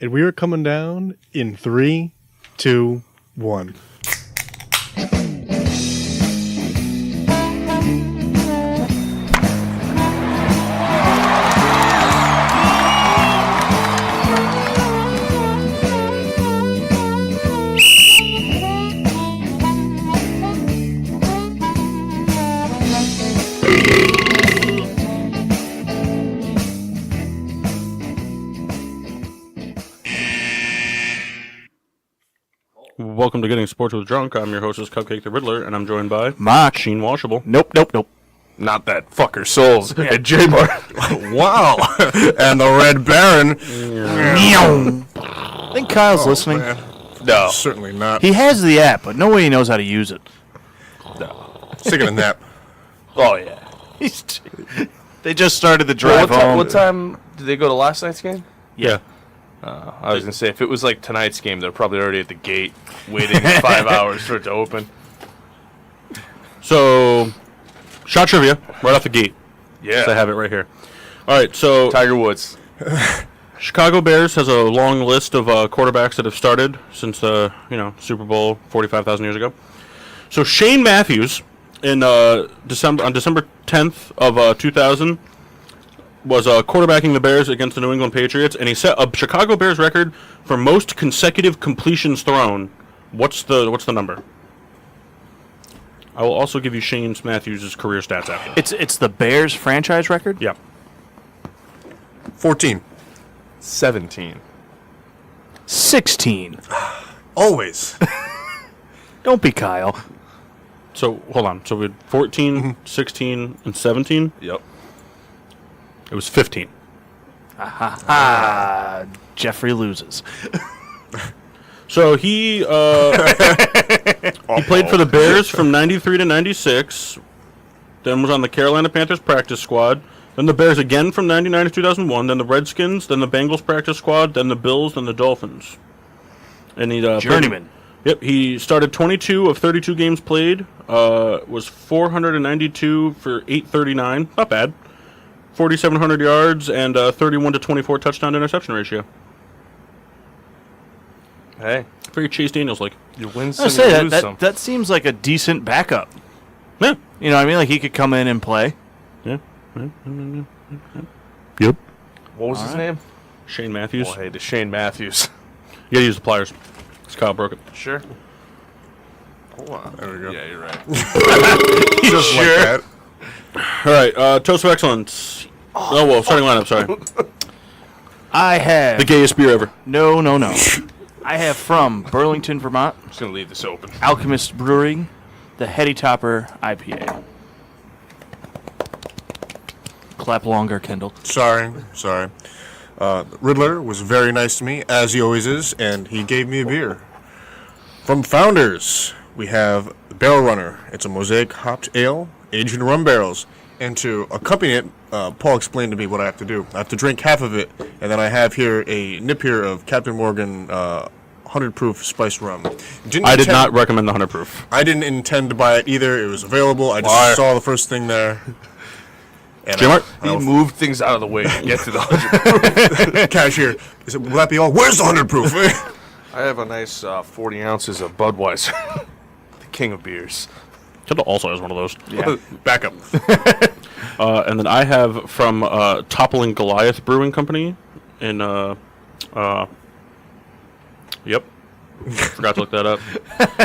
And we are coming down in 3, 2, 1. Welcome to Getting Sports with Drunk. I'm your hostess, Cupcake the Riddler, and I'm joined by Mock. Sheen Washable. Nope. Not that fucker Souls. And J-Bar. Wow. And the Red Baron. I think Kyle's listening. Man. No. Certainly not. He has the app, but no way he knows how to use it. Sick of a nap. Oh, yeah. They just started the drive home. What time did they go to last night's game? Yeah. I was going to say, if it was like tonight's game, they're probably already at the gate waiting 5 hours for it to open. So, shot trivia right off the gate. Yeah. So I have it right here. All right, so Tiger Woods. Chicago Bears has a long list of quarterbacks that have started since Super Bowl 45,000 years ago. So Shane Matthews on December 10th of 2000 was quarterbacking the Bears against the New England Patriots, and he set a Chicago Bears record for most consecutive completions thrown. What's the number? I will also give you Shane Matthews' career stats after. It's the Bears franchise record? Yeah. 14. 17. 16. Always. Don't be Kyle. So, hold on. So we had 14, 16, and 17? Yep. It was 15. Jeffrey loses. So he played for the Bears from 93 to 96, then was on the Carolina Panthers practice squad, then the Bears again from 99 to 2001, then the Redskins, then the Bengals practice squad, then the Bills, then the Dolphins. And he Journeyman. Yep, he started 22 of 32 games played, was 492 for 839, not bad. 4,700 yards and 31 to 24 touchdown interception ratio. Hey, Very Chase Daniels like. you win I some, say you lose that some. that seems like a decent backup. Yeah. You know what I mean? Like he could come in and play. Yeah. Yep. What was his name? Shane Matthews. Well, hey, the Shane Matthews. You gotta use the pliers. Because Kyle broke it. Sure. Hold on. There we go. Yeah, you're right. Just Sure. like that. All right. Toast of Excellence. Oh, well, starting lineup, sorry. I have... The gayest beer ever. No. I have from Burlington, Vermont, I'm just going to leave this open. Alchemist Brewing, the Heady Topper IPA. Clap longer, Kendall. Sorry. Riddler was very nice to me, as he always is, and he gave me a beer. From Founders, we have the Barrel Runner. It's a mosaic hopped ale, aged in rum barrels. And to accompany it, Paul explained to me what I have to do. I have to drink half of it, and then I have here a nip here of Captain Morgan 100 proof spiced rum. I did not recommend the 100 proof. I didn't intend to buy it either. It was available. I just saw the first thing there. And J-Mart? He moved things out of the way to get to the 100. Cashier, he said, will that be all? Where's the 100 proof? I have a nice 40 ounces of Budweiser. The king of beers. Kendall also has one of those. Yeah. Back up. And then I have from Toppling Goliath Brewing Company in, yep. Forgot to look that up.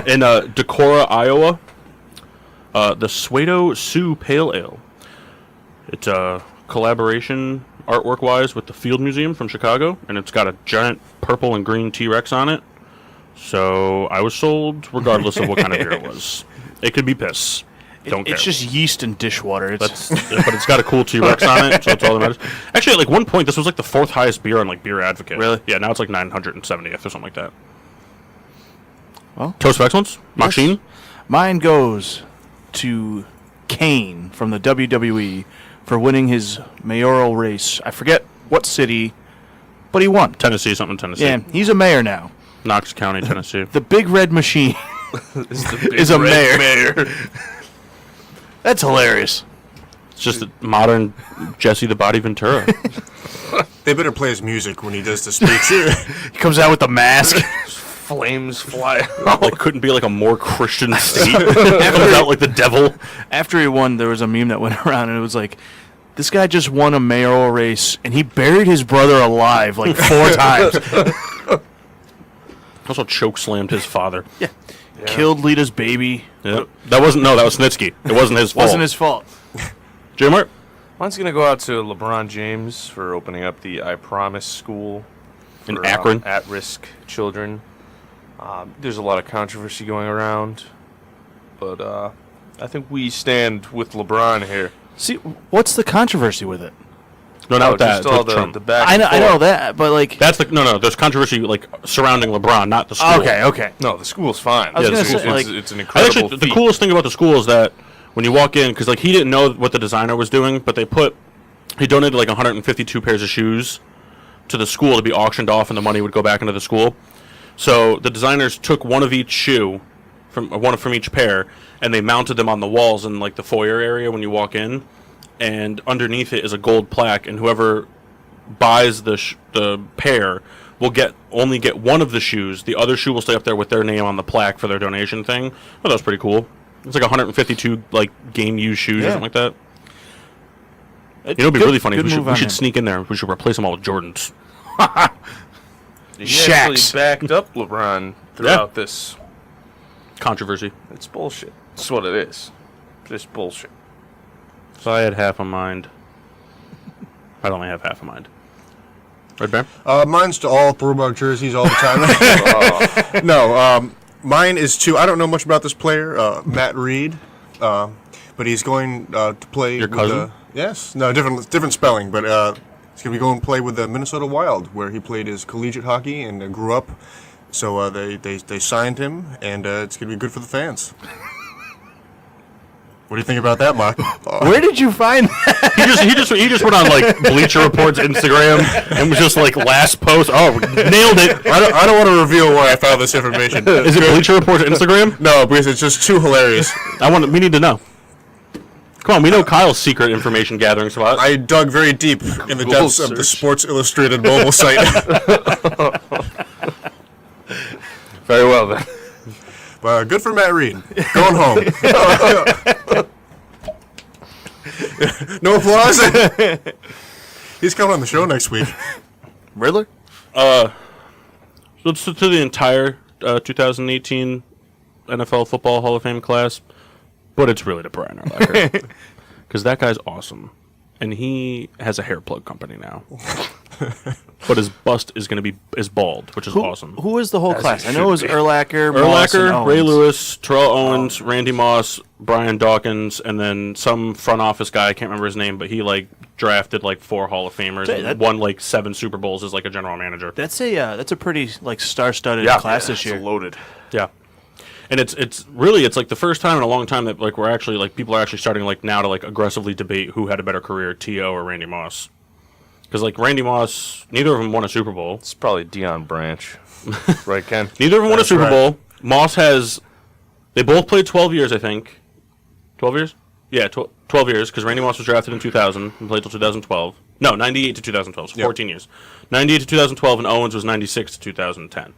In Decorah, Iowa, the Suedo Sioux Pale Ale. It's a collaboration, artwork-wise, with the Field Museum from Chicago, and it's got a giant purple and green T-Rex on it. So I was sold regardless of what kind of beer it was. It could be piss. Don't care. It's just yeast and dishwater. But it's got a cool T-Rex on it, so that's all that matters. Actually, at like one point, this was like the 4th highest beer on like Beer Advocate. Really? Yeah, now it's like 970th or something like that. Well, Toast of Excellence? Machine? Mine goes to Kane from the WWE for winning his mayoral race. I forget what city, but he won. Tennessee. Yeah, he's a mayor now. Knox County, Tennessee. The Big Red Machine is a mayor. That's hilarious. It's just a modern Jesse the Body Ventura. They better play his music when he does the speech. He comes out with the mask. Flames fly. Like, couldn't be like a more Christian state. Comes out like the devil. After he won, there was a meme that went around, and it was like, this guy just won a mayoral race, and he buried his brother alive like 4 times. Also choke slammed his father. Yeah. Killed Lita's baby. Yep. That was Snitsky. It wasn't his fault. Wasn't his fault. J-Mart? Mine's going to go out to LeBron James for opening up the I Promise School In for Akron? at-risk children. There's a lot of controversy going around, but I think we stand with LeBron here. See, what's the controversy with it? No, not with that. just all With Trump. the back I and know forth. that, but like... That's the no. There's controversy like surrounding LeBron, not the school. Okay. No, the school's fine. I was Yeah, gonna the say, school's like, it's an I incredible actually, the feat. coolest thing about the school is that when you walk in, because like he didn't know what the designer was doing, but he donated like 152 pairs of shoes to the school to be auctioned off, and the money would go back into the school. So the designers took one of each shoe, from each pair, and they mounted them on the walls in like the foyer area when you walk in, and underneath it is a gold plaque, and whoever buys the pair will only get one of the shoes. The other shoe will stay up there with their name on the plaque for their donation thing. Oh, that was pretty cool. It's like 152 like game used shoes or something like that. You know, it'd be really funny. We should sneak in there. We should replace them all with Jordans. He Shaqs. actually backed up LeBron throughout this. Controversy. It's bullshit. That's what it is. Just bullshit. If I had half a mind, I'd only have half a mind. Red Bear? Mine's to all throwback jerseys all the time. No, mine is to, I don't know much about this player, Matt Reed, but he's going to play Your with cousin? yes, no, different spelling, but he's going to be going to play with the Minnesota Wild, where he played his collegiate hockey and grew up. So they signed him, and it's going to be good for the fans. What do you think about that, Mark? Where did you find that? He just went on like Bleacher Report's Instagram and was just like last post. Oh, nailed it! I don't want to reveal where I found this information. Is it Bleacher Report's Instagram? No, because it's just too hilarious. We need to know. Come on, we know Kyle's secret information gathering spot. I dug very deep in the depths of the Sports Illustrated mobile site. Very well, then. Good for Matt Reed. Going home. No applause? He's coming on the show next week. Riddler? So to the entire 2018 NFL Football Hall of Fame class, but it's really to Brian Urlacher. Because that guy's awesome. And he has a hair plug company now. But his bust is going to be bald, which is awesome. Who was the whole As class? it I know it was should be. Urlacher, Moss, and Urlacher, Ray Owens. Lewis, Terrell Owens, Randy Moss, Brian Dawkins, and then some front office guy, I can't remember his name, but he like drafted like 4 Hall of Famers and won like 7 Super Bowls as like a general manager. That's a pretty like star-studded class this year. Loaded. Yeah. And it's really like the first time in a long time that like we're actually like people are actually starting like now to like aggressively debate who had a better career, T.O. or Randy Moss. Because like Randy Moss, neither of them won a Super Bowl. It's probably Deion Branch. Right, Ken? Neither of them won a That's Super right. Bowl. Moss they both played 12 years, I think. 12 years? Yeah, 12 years, because Randy Moss was drafted in 2000 and played till 2012. No, 98 to 2012, so 14 years. 98 to 2012, and Owens was 96 to 2010.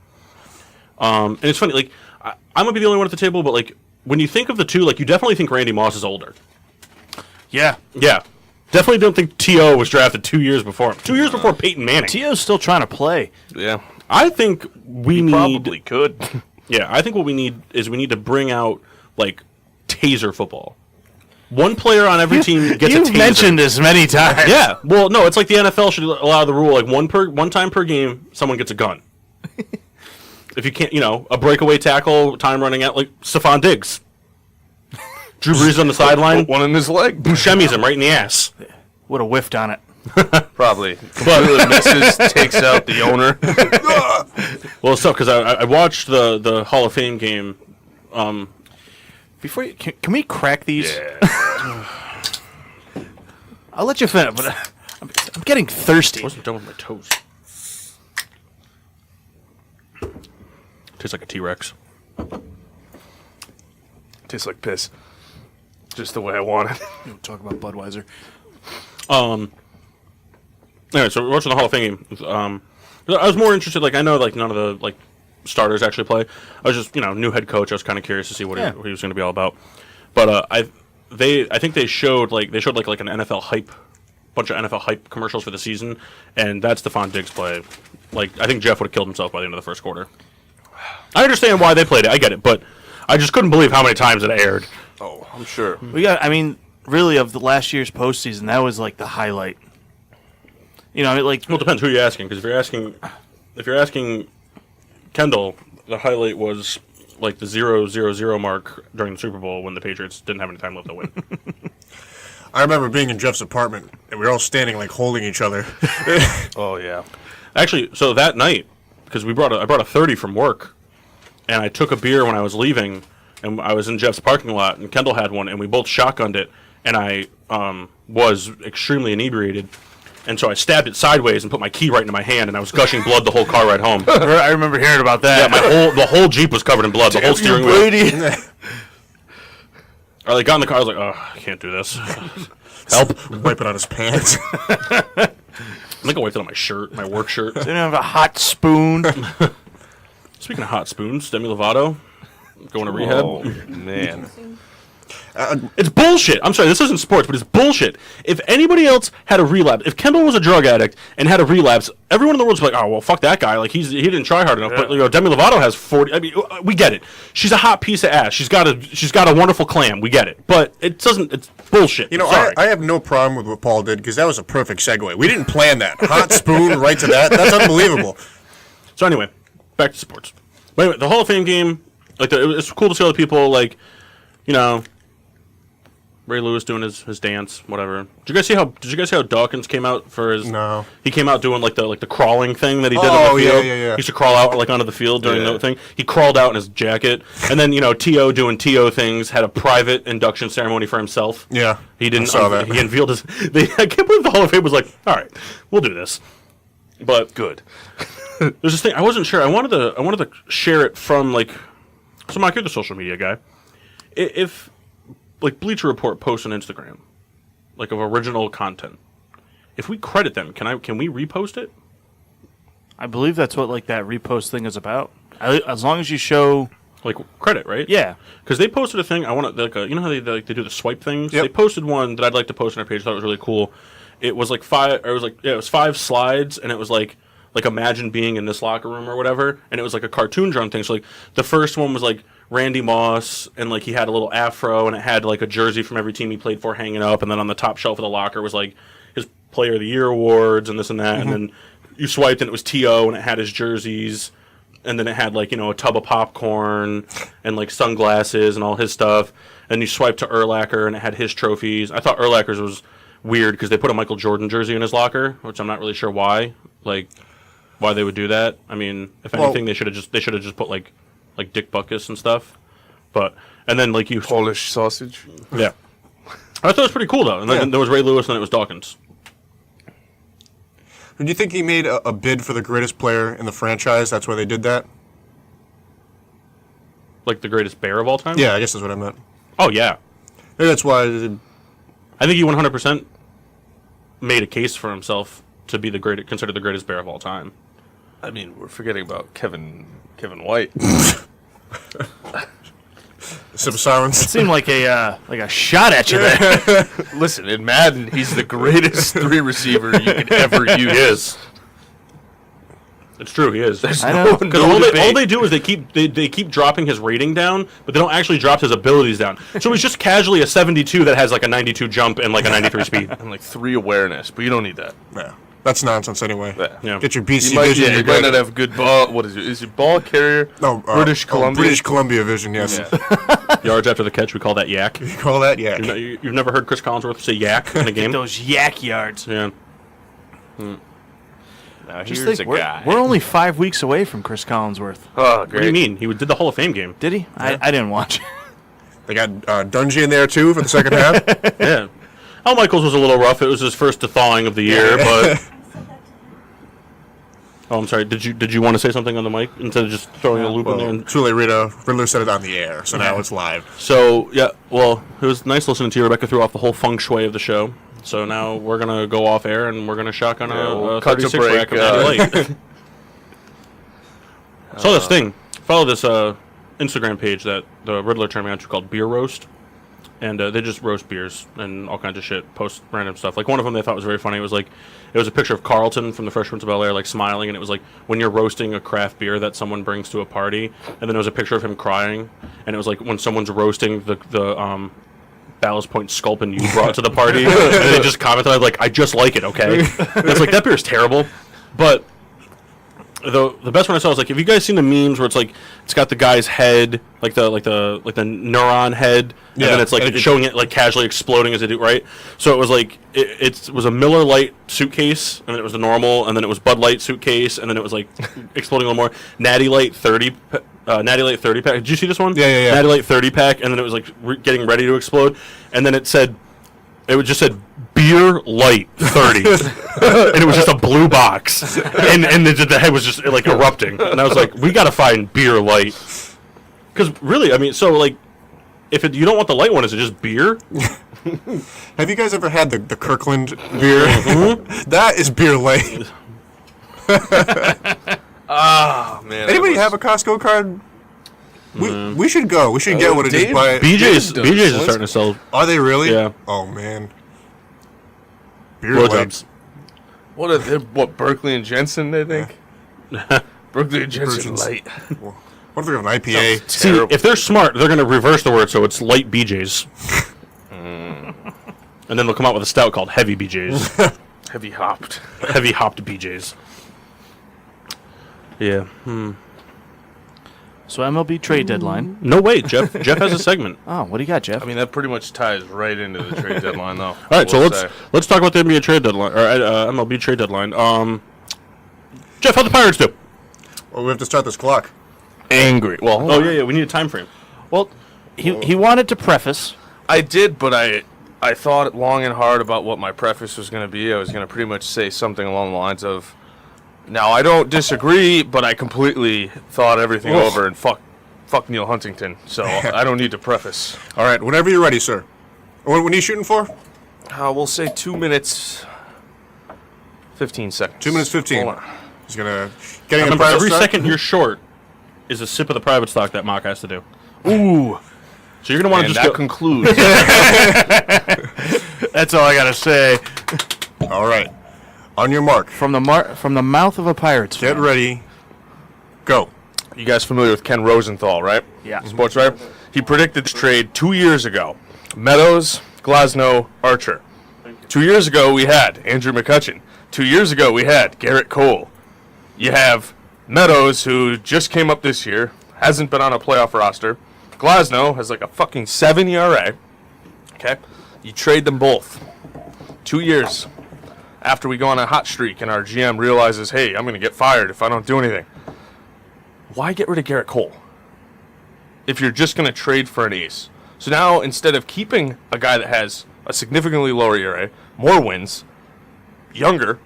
And it's funny, like, I'm going to be the only one at the table, but, like, when you think of the two, like, you definitely think Randy Moss is older. Yeah. Yeah. Definitely don't think T.O. was drafted 2 years before him. 2 years before Peyton Manning. T.O.'s still trying to play. Yeah. I think we need... Probably could. Yeah, I think what we need to bring out, like, taser football. One player on every team gets a taser. You've mentioned this many times. Yeah, well, no, it's like the NFL should allow the rule, like, one time per game, someone gets a gun. If you can't, a breakaway tackle, time running out, like Stephon Diggs. Drew Brees on the sideline. One in his leg. Buscemi's him right in the ass. Would have whiffed on it. Probably. Completely misses, takes out the owner. Well, it's tough because I watched the Hall of Fame game. Before you, can we crack these? Yeah. I'll let you finish, but I'm getting thirsty. I wasn't done with my toast. Tastes like a T-Rex. Tastes like piss. just the way I want it. We'll talk about Budweiser. Anyway, so we're watching the Hall of Fame game. I was more interested. Like, I know, like, none of the like starters actually play. I was just, new head coach. I was kind of curious to see what he was going to be all about. But I think they showed like an NFL hype, bunch of NFL hype commercials for the season, and that's Stephon Diggs play. Like, I think Jeff would have killed himself by the end of the first quarter. I understand why they played it. I get it, but I just couldn't believe how many times it aired. Oh, I'm sure. Really, of the last year's postseason, that was like the highlight. Well, it depends who you're asking. Because if you're asking Kendall, the highlight was like the 0-0-0 mark during the Super Bowl when the Patriots didn't have any time left to win. I remember being in Jeff's apartment, and we were all standing, like, holding each other. Oh, yeah. Actually, so that night, because I brought a 30 from work, and I took a beer when I was leaving, and I was in Jeff's parking lot, and Kendall had one, and we both shotgunned it, and I was extremely inebriated. And so I stabbed it sideways and put my key right into my hand, and I was gushing blood the whole car ride home. I remember hearing about that. Yeah, the whole Jeep was covered in blood. The whole steering wheel. I got in the car. I was like, "Oh, I can't do this. Help!" Wipe it on his pants. I think I wiped it on my shirt, my work shirt. Didn't have a hot spoon. Speaking of hot spoons, Demi Lovato going to rehab. Oh, man. It's bullshit. I'm sorry, this isn't sports, but it's bullshit. If anybody else had a relapse, if Kendall was a drug addict and had a relapse, everyone in the world's like, oh, well, fuck that guy. Like, he didn't try hard enough. Yeah. But Demi Lovato has 40. I mean, we get it. She's a hot piece of ass. She's got a wonderful clam. We get it. But it's bullshit. I have no problem with what Paul did because that was a perfect segue. We didn't plan that. Hot spoon right to that. That's unbelievable. So anyway, back to sports. But anyway, the Hall of Fame game, it's cool to see other people, Ray Lewis doing his dance, whatever. Did you guys see how Dawkins came out for his? No. He came out doing the crawling thing that he did on the field. Yeah. He used to crawl out onto the field during the thing. He crawled out in his jacket, and then T.O. doing T.O. things, had a private induction ceremony for himself. Yeah. He didn't. I saw that. He unveiled his. I can't believe the Hall of Fame was like, all right, we'll do this. But Good. there's this thing I wasn't sure. I wanted to share it from So Mike, you're the social media guy. If Bleacher Report posts on Instagram, of original content, if we credit them, can we repost it? I believe that's what that repost thing is about. As long as you show credit, right? Yeah. Because they posted a thing. I want to how they do the swipe things. Yep. They posted one that I'd like to post on our page. I thought it was really cool. It was it was 5 slides, and it was like imagine being in this locker room or whatever, and it was a cartoon drawn thing. So the first one was Randy Moss, and he had a little afro, and it had a jersey from every team he played for hanging up, and then on the top shelf of the locker was his Player of the Year awards and this and that, and then you swiped and it was T.O. and it had his jerseys, and then it had a tub of popcorn and sunglasses and all his stuff, and you swiped to Urlacher and it had his trophies. I thought Urlacher's was weird because they put a Michael Jordan jersey in his locker, which I'm not really sure why why they would do that. I mean, if anything, they should have just put like Dick Butkus and stuff. But and then you Polish sausage. Yeah, I thought it was pretty cool though. And then there was Ray Lewis, and then it was Dawkins. Do you think he made a bid for the greatest player in the franchise? That's why they did that? The greatest bear of all time? Yeah, I guess that's what I meant. Oh yeah. Maybe that's why. I think he 100% made a case for himself to be considered the greatest bear of all time. I mean, we're forgetting about Kevin White. Sip of silence. It seemed like a shot at you there. Listen, in Madden, he's the greatest 3 receiver you could ever use. He is. It's true, he is. I know. Because all they do is they keep dropping his rating down, but they don't actually drop his abilities down. So he's just casually a 72 that has a 92 jump and a 93 speed. And 3 awareness, but you don't need that. Yeah. That's nonsense anyway. Yeah. Get your BC You might, vision. you might not have good ball. What is it? Is it ball carrier? No, British Columbia. British Columbia vision, yes. Yeah. Yards after the catch, we call that yak. You call that? Yeah. You've never heard Chris Collinsworth say yak in a game? Those yak yards. Yeah. Now, Just here's think, a guy. we're only 5 weeks away from Chris Collinsworth. Oh, What do great. you mean? He did the Hall of Fame game. Did he? I didn't watch. They got Dungy in there, too, for the second half. Yeah. Al Michaels was a little rough. It was his first thawing of the year, but... Oh, I'm sorry. Did you want to say something on the mic instead of just throwing a loop in there? Well, too late, Rita. Riddler said it on the air, so now it's live. So, yeah, well, it was nice listening to you. Rebecca threw off the whole feng shui of the show. So now we're going to go off air and we're going to shotgun we'll a cut to 36 rack break, of Natty Light. Saw this thing. Follow this Instagram page that the Riddler turned me on to called Beer Roast. And they just roast beers and all kinds of shit, post random stuff. Like one of them they thought was very funny. It was like, it was a picture of Carlton from the Fresh Prince of Bel-Air, like smiling, and it was like when you're roasting a craft beer that someone brings to a party. And then there was a picture of him crying, and it was like when someone's roasting the Ballast Point Sculpin you brought to the party, and they just commented like, "I just like it, okay?" And it's like that beer's terrible, but. The best one I saw was like, have you guys seen the memes where it's like it's got the guy's head, like the neuron head, and then it's like it's showing it like casually exploding as they do, right? So it was like it was a Miller Lite suitcase, and then it was the normal, and then it was Bud Light suitcase, and then it was like exploding a little more. Natty Light 30 pack. Did you see this one? Yeah. Natty Light 30 pack, and then it was like getting ready to explode, and then it just said Beer Light 30, and it was just a blue box, and the head was just like erupting, and I was like, we gotta find Beer Light, because really, I mean, so like, if you don't want the light one, is it just beer? Have you guys ever had the Kirkland beer? That is Beer Light. Oh man! Anybody have a Costco card? We should go. We should get one and just Dave? buy it. BJ's is starting to sell Are they really? Yeah. Oh man. Beer Light. blowjobs. What Berkeley and Jensen? They think. Berkeley and Jensen Light. What if they have an IPA? See, if they're smart, they're gonna reverse the word so it's light BJ's, and then they'll come out with a stout called Heavy BJ's, Heavy hopped. Heavy hopped BJ's. Yeah. So MLB trade deadline. No way, Jeff. Jeff has a segment. Oh, what do you got, Jeff? I mean, that pretty much ties right into the trade deadline, though. All right, so let's talk about the NBA trade deadline or MLB trade deadline. Jeff, how'd the Pirates do? Well, we have to start this clock. Angry. Well, Oh yeah, we need a time frame. Well, he wanted to preface. I did, but I thought long and hard about what my preface was going to be. I was going to pretty much say something along the lines of, now, I don't disagree, but I completely thought everything over and fuck Neil Huntington, so I don't need to preface. All right, whenever you're ready, sir. What are you shooting for? We'll say 2 minutes, 15 seconds. 2 minutes 15. Hold on. He's getting a Remember, private every start? second you're short is a sip of the private stock that Mock has to do. Ooh, So you're gonna want to And just that go. concludes. that's all I gotta say. All right. On your mark. From the mouth of a Pirates Get fan. ready. Go. You guys familiar with Ken Rosenthal, right? Yeah. Sports writer. He predicted this trade 2 years ago. Meadows, Glasnow, Archer. 2 years ago, we had Andrew McCutchen. 2 years ago, we had Garrett Cole. You have Meadows, who just came up this year, hasn't been on a playoff roster. Glasnow has like a fucking 7 ERA. Okay? You trade them both. 2 years after we go on a hot streak and our GM realizes, hey, I'm going to get fired if I don't do anything. Why get rid of Garrett Cole if you're just going to trade for an ace? So now, instead of keeping a guy that has a significantly lower ERA, more wins, younger,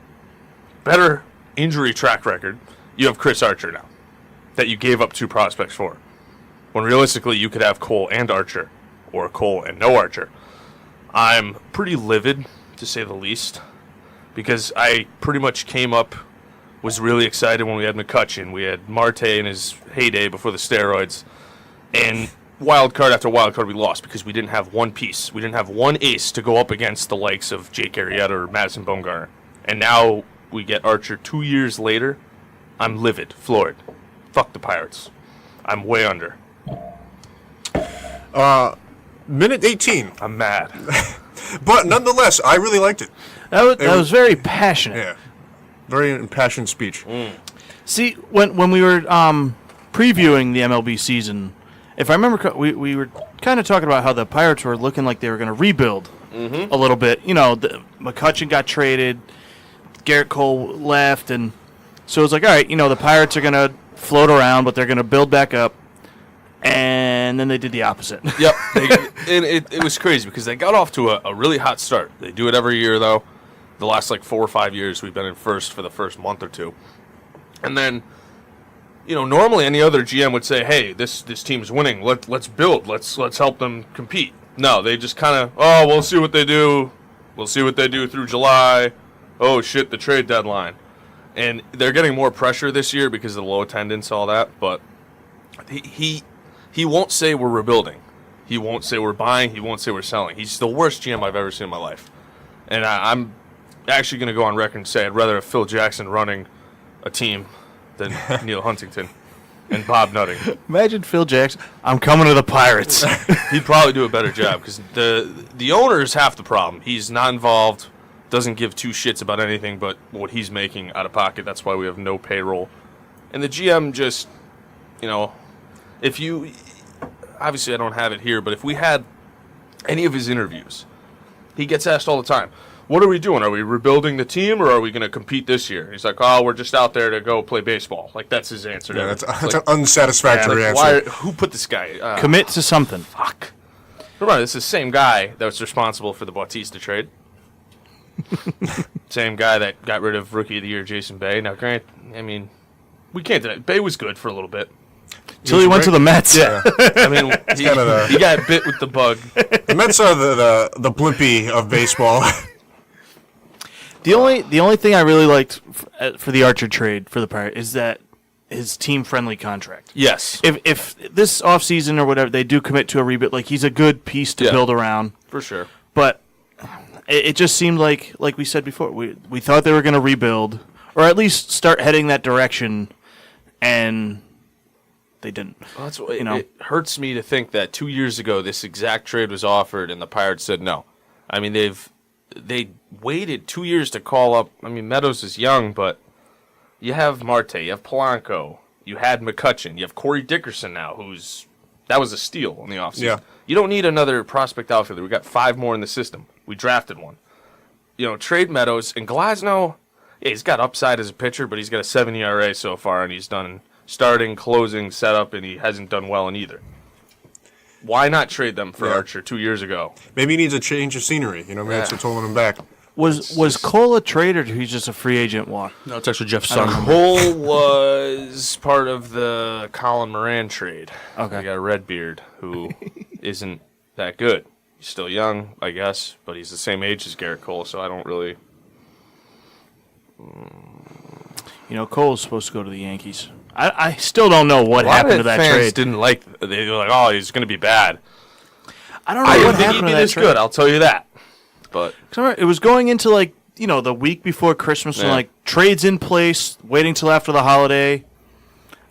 better injury track record, you have Chris Archer now that you gave up 2 prospects for. When realistically, you could have Cole and Archer, or Cole and no Archer. I'm pretty livid, to say the least, because I pretty much came up, was really excited when we had McCutchen. We had Marte in his heyday before the steroids. And wild card after wild card we lost because we didn't have one piece. We didn't have one ace to go up against the likes of Jake Arrieta or Madison Bumgarner. And now we get Archer 2 years later. I'm livid, floored. Fuck the Pirates. I'm way under. Minute 18. I'm mad. But nonetheless, I really liked it. That was very passionate. Yeah. Very impassioned speech. See, when we were previewing the MLB season, if I remember, we were kind of talking about how the Pirates were looking like they were going to rebuild a little bit. You know, McCutchen got traded, Garrett Cole left, and so it was like, all right, you know, the Pirates are going to float around, but they're going to build back up. And then they did the opposite. Yep. And it was crazy because they got off to a really hot start. They do it every year, though. The last, 4 or 5 years, we've been in first for the first month or two. And then, normally any other GM would say, "Hey, this team's winning. Let's build. Let's help them compete." No, they just kind of, we'll see what they do. We'll see what they do through July. Oh shit, the trade deadline. And they're getting more pressure this year because of the low attendance, all that. But he won't say we're rebuilding. He won't say we're buying. He won't say we're selling. He's the worst GM I've ever seen in my life. And I'm actually going to go on record and say I'd rather have Phil Jackson running a team than Neil Huntington and Bob Nutting. Imagine Phil Jackson. I'm coming to the Pirates. He'd probably do a better job because the owner is half the problem. He's not involved, doesn't give two shits about anything but what he's making out of pocket. That's why we have no payroll. And the GM just, if you... Obviously, I don't have it here, but if we had any of his interviews, he gets asked all the time, what are we doing? Are we rebuilding the team, or are we going to compete this year? He's like, we're just out there to go play baseball. Like, that's his answer. Yeah, that's an unsatisfactory answer. Who put this guy? Commit to something. Fuck. Remember, this is the same guy that was responsible for the Bautista trade. Same guy that got rid of Rookie of the Year Jason Bay. Now, Grant, we can't deny Bay was good for a little bit. Until he went to the Mets. Yeah. He got bit with the bug. The Mets are the Blimpie of baseball. The only thing I really liked for the Archer trade for the Pirates is that his team-friendly contract. Yes. If this offseason or whatever, they do commit to a rebuild, like he's a good piece to build around. For sure. But it just seemed like we said before, we thought they were going to rebuild, or at least start heading that direction, and... they didn't. Well, that's what, it hurts me to think that 2 years ago this exact trade was offered and the Pirates said no. They waited 2 years to call up. Meadows is young, but you have Marte, you have Polanco, you had McCutchen, you have Corey Dickerson now, that was a steal in the offseason. Yeah. You don't need another prospect outfielder. We got 5 more in the system. We drafted one. Trade Meadows and Glasnow. Yeah, he's got upside as a pitcher, but he's got a 7 ERA so far, and he's done starting, closing, setup, and he hasn't done well in either. Why not trade them for Archer 2 years ago? Maybe he needs a change of scenery. Maybe that's what's holding him back. Was Cole a trade, or he's just a free agent walk? No, it's actually Jeff's son. Cole was part of the Colin Moran trade. Okay. We got a Redbeard who isn't that good. He's still young, I guess, but he's the same age as Garrett Cole, so I don't really... Cole's supposed to go to the Yankees. I still don't know what happened to that trade. Didn't like. They were like, he's going to be bad. I don't know what happened to that this trade. good. I'll tell you that. But it was going into the week before Christmas and trades in place, waiting till after the holiday.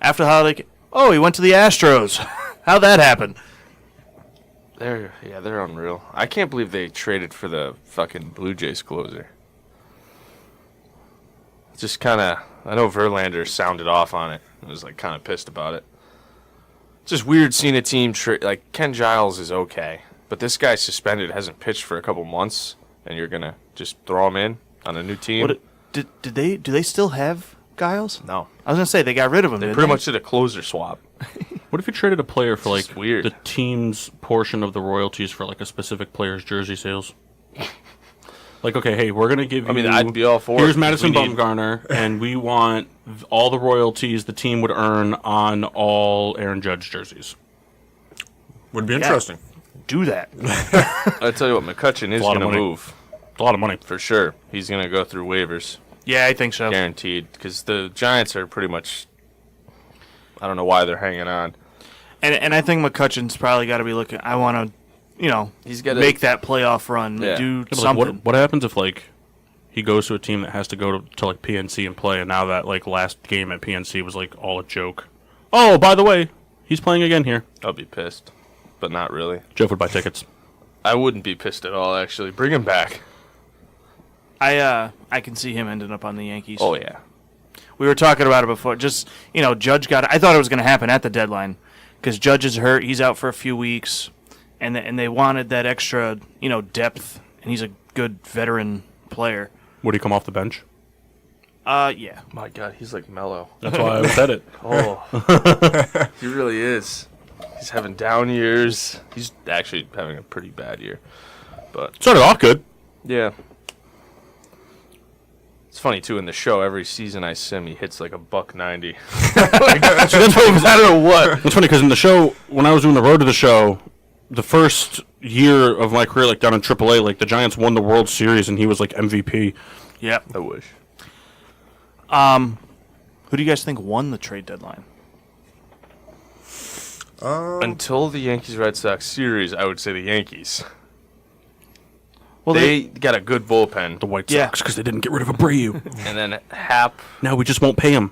After the holiday, he went to the Astros. How'd that happen? they're unreal. I can't believe they traded for the fucking Blue Jays closer. Just kind of, I know Verlander sounded off on it. I was kind of pissed about it. It's just weird seeing a team Ken Giles is okay, but this guy's suspended, hasn't pitched for a couple months, and you're gonna just throw him in on a new team. Do they still have Giles? No, I was gonna say they got rid of him. they pretty much did a closer swap. What if you traded a player for weird. the team's portion of the royalties for a specific player's jersey sales? Okay, hey, we're gonna give you. I'd be all for it. Here's Madison Bumgarner, and we want all the royalties the team would earn on all Aaron Judge jerseys. Would be interesting. Do that. I tell you what, McCutchen is going to move. It's a lot of money. For sure. He's going to go through waivers. Yeah, I think so. Guaranteed. Because the Giants are pretty much, I don't know why they're hanging on. And I think McCutchen's probably got to be looking, I want to, he's got make that playoff run, do something. What happens if, he goes to a team that has to go to PNC and play, and now that, last game at PNC was, all a joke? Oh, by the way, he's playing again here. I'll be pissed. But not really. Jeff would buy tickets. I wouldn't be pissed at all, actually. Bring him back. I can see him ending up on the Yankees. Oh, yeah. We were talking about it before. Just, Judge I thought it was going to happen at the deadline because Judge is hurt. He's out for a few weeks, and they wanted that extra, depth, and he's a good veteran player. Would he come off the bench? Yeah. My God, he's mellow. That's why I said it. Oh. He really is. He's having down years. He's actually having a pretty bad year. But Started off good. yeah. It's funny too. In the show, every season I sim, he hits like $190. I don't know what. It's funny because in the show, when I was doing the road to the show, the first year of my career, like down in AAA, like the Giants won the World Series and he was like MVP. Yep. I wish. Who do you guys think won the trade deadline? Until the Yankees-Red Sox series, I would say the Yankees. Well, They got a good bullpen. The White Yeah. Sox because they didn't get rid of Abreu. And then Hap Now we just won't pay him.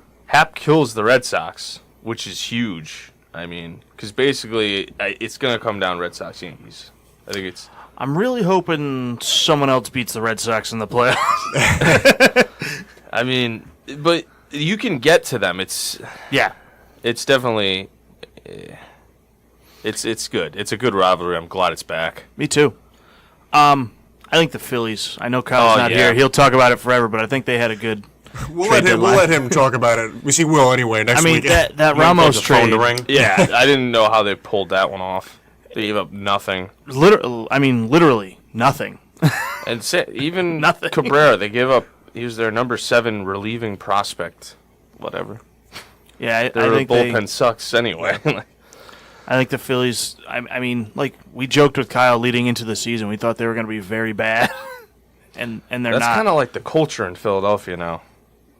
kills the Red Sox, which is huge. I mean, because basically it's going to come down Red Sox-Yankees. I think it's... I'm really hoping someone else beats the Red Sox in the playoffs. I mean, but you can get to them. Yeah. It's definitely... It's good. It's a good rivalry. I'm glad it's back. Me too. I think the Phillies. I know Kyle's not yeah. here. He'll talk about it forever, but I think they had a good. We'll trade deadline. let him talk about it. We see Will anyway next I mean, week. that Ramos phone trade. to ring. Yeah, I didn't know how they pulled that one off. They gave up nothing. Literally nothing. And even Nothing. Cabrera, they gave up. He was their number 7 relieving prospect. Whatever. Yeah, I Their think bullpen sucks anyway. I think the Phillies. I mean, like we joked with Kyle leading into the season, we thought they were going to be very bad, and they're That's not. kind of like the culture in Philadelphia now.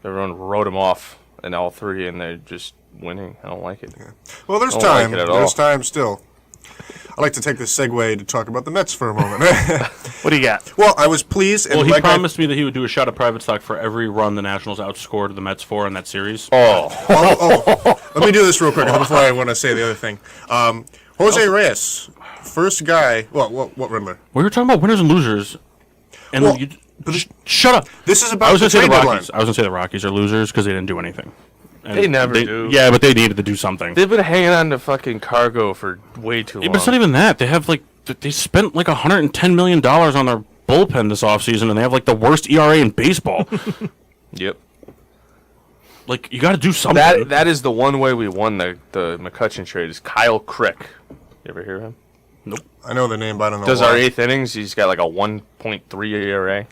Everyone wrote them off in all 3, and they're just winning. I don't like it. Well, there's I don't like time. it at all. There's time still. I'd like to take this segue to talk about the Mets for a moment. What do you got? Well, I was pleased. And Well, he like promised me that he would do a shot of private stock for every run the Nationals outscored the Mets for in that series. Let me do this real quick before I want to say the other thing. Jose Reyes, first guy. Well, what Riddler? We were talking about winners and losers. And Well, you, shut up. This is about I was the going to say the trade Rockies. deadline. I was going to say the Rockies are losers because they didn't do anything. And They never do. Yeah, but they needed to do something. They've been hanging on to fucking cargo for way too long. But it's not even that. They have they spent like $110 million on their bullpen this offseason, and they have like the worst ERA in baseball. Yep. Like, you got to do something. That is the one way we won the McCutchen trade is Kyle Crick. You ever hear of him? I know the name, but I don't know. Does why. our 8th innings. He's got like a 1.3 ERA.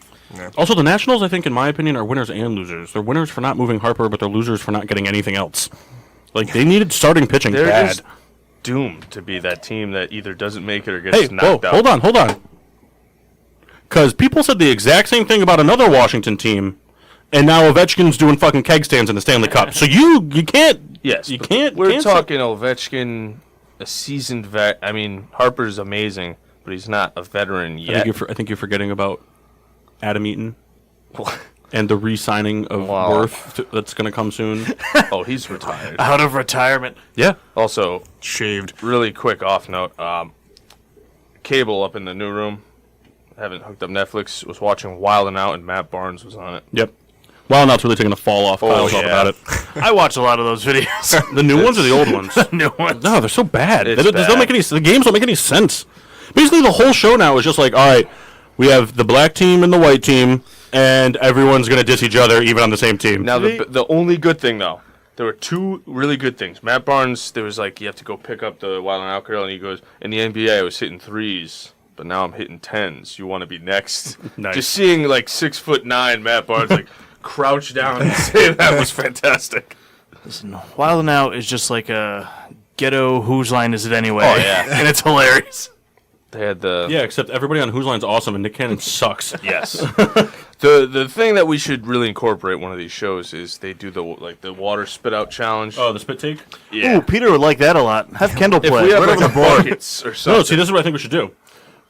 Also, the Nationals, I think, in my opinion, are winners and losers. They're winners for not moving Harper, but they're losers for not getting anything else. Like, they needed starting pitching They're bad. just doomed to be that team that either doesn't make it or gets knocked out. Hold on. Because people said the exact same thing about another Washington team, and now Ovechkin's doing fucking keg stands in the Stanley Cup. So you can't. Yes, you but can't. We're can't talking Ovechkin, a seasoned vet. I mean, Harper's amazing, but he's not a veteran yet. I think you're forgetting about Adam Eaton and the re-signing of Worth that's going to come soon. Oh, he's retired. Out of retirement. Yeah. Also, Shaved. really quick off note, cable up in the new room. Haven't hooked up Netflix. Was watching Wild 'N Out, and Matt Barnes was on it. Yep. Well, now it's really taking a fall off. Kyle's all yeah. about it. I watch a lot of those videos. The new ones or the old ones? New ones. No, they're so bad. They It's don't bad. make any. The games don't make any sense. Basically, the whole show now is just like, all right, we have the black team and the white team, and everyone's gonna diss each other, even on the same team. Now, the only good thing, though, there were 2 really good things. Matt Barnes, there was like, you have to go pick up the Wild 'N Out girl, and he goes, in the NBA, I was hitting 3s, but now I'm hitting 10s. You want to be next? Nice. Just seeing like 6'9" Matt Barnes like crouch down and say that was fantastic. Listen, Wild 'N Out is just like a ghetto Whose Line Is It Anyway? Oh, yeah. And it's hilarious. They had the Yeah, except everybody on Whose Line's awesome, and Nick Cannon sucks. yes. The thing that we should really incorporate one of these shows is they do the water spit out challenge. Oh, the spit take? yeah. Ooh, Peter would like that a lot. Have Kendall If play. we have Right like on a the board. buckets or No, something. see, this is what I think we should do.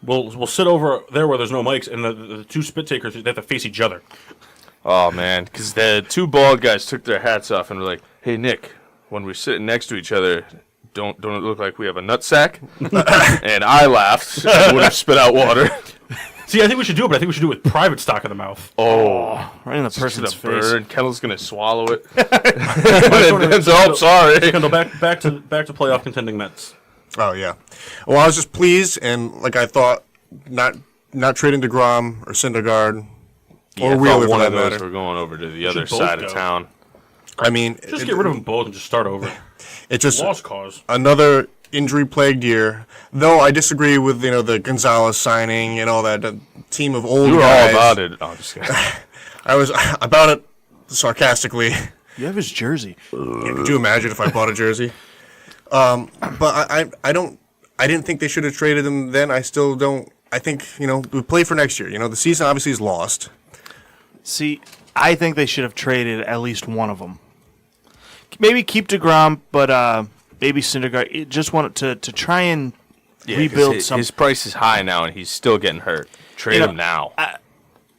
We'll sit over there where there's no mics, and the 2 spit takers, they have to face each other. Oh man, because the 2 bald guys took their hats off and were like, "Hey Nick, when we're sitting next to each other, don't it look like we have a nutsack?" And I laughed. I would have spit out water. See, I think we should do it, but I think we should do it with private stock in the mouth. Oh, Right in the it's person's gonna face. burn. Kendall's gonna swallow it. Oh, sorry. Kendall, back to playoff contending Mets. Oh yeah. Well, I was just pleased, and like I thought, not trading DeGrom or Syndergaard or I Wheeler thought for one that of those matter. were going over to the other both side go. of town. I mean, Just get rid of them both and just start over. It's just Lost cause. another injury-plagued year. Though I disagree with the Gonzalez signing and all that team of old You were guys. all about it. Oh, I'm just kidding. I was about it sarcastically. You have his jersey. Yeah, could you imagine if I bought a jersey? But I didn't think they should have traded him then. I still don't. I think, we play for next year. The season obviously is lost. See, I think they should have traded at least one of them. Maybe keep DeGrom, but maybe Syndergaard. Just want to try and rebuild some. His price is high now, and he's still getting hurt. Trade him now.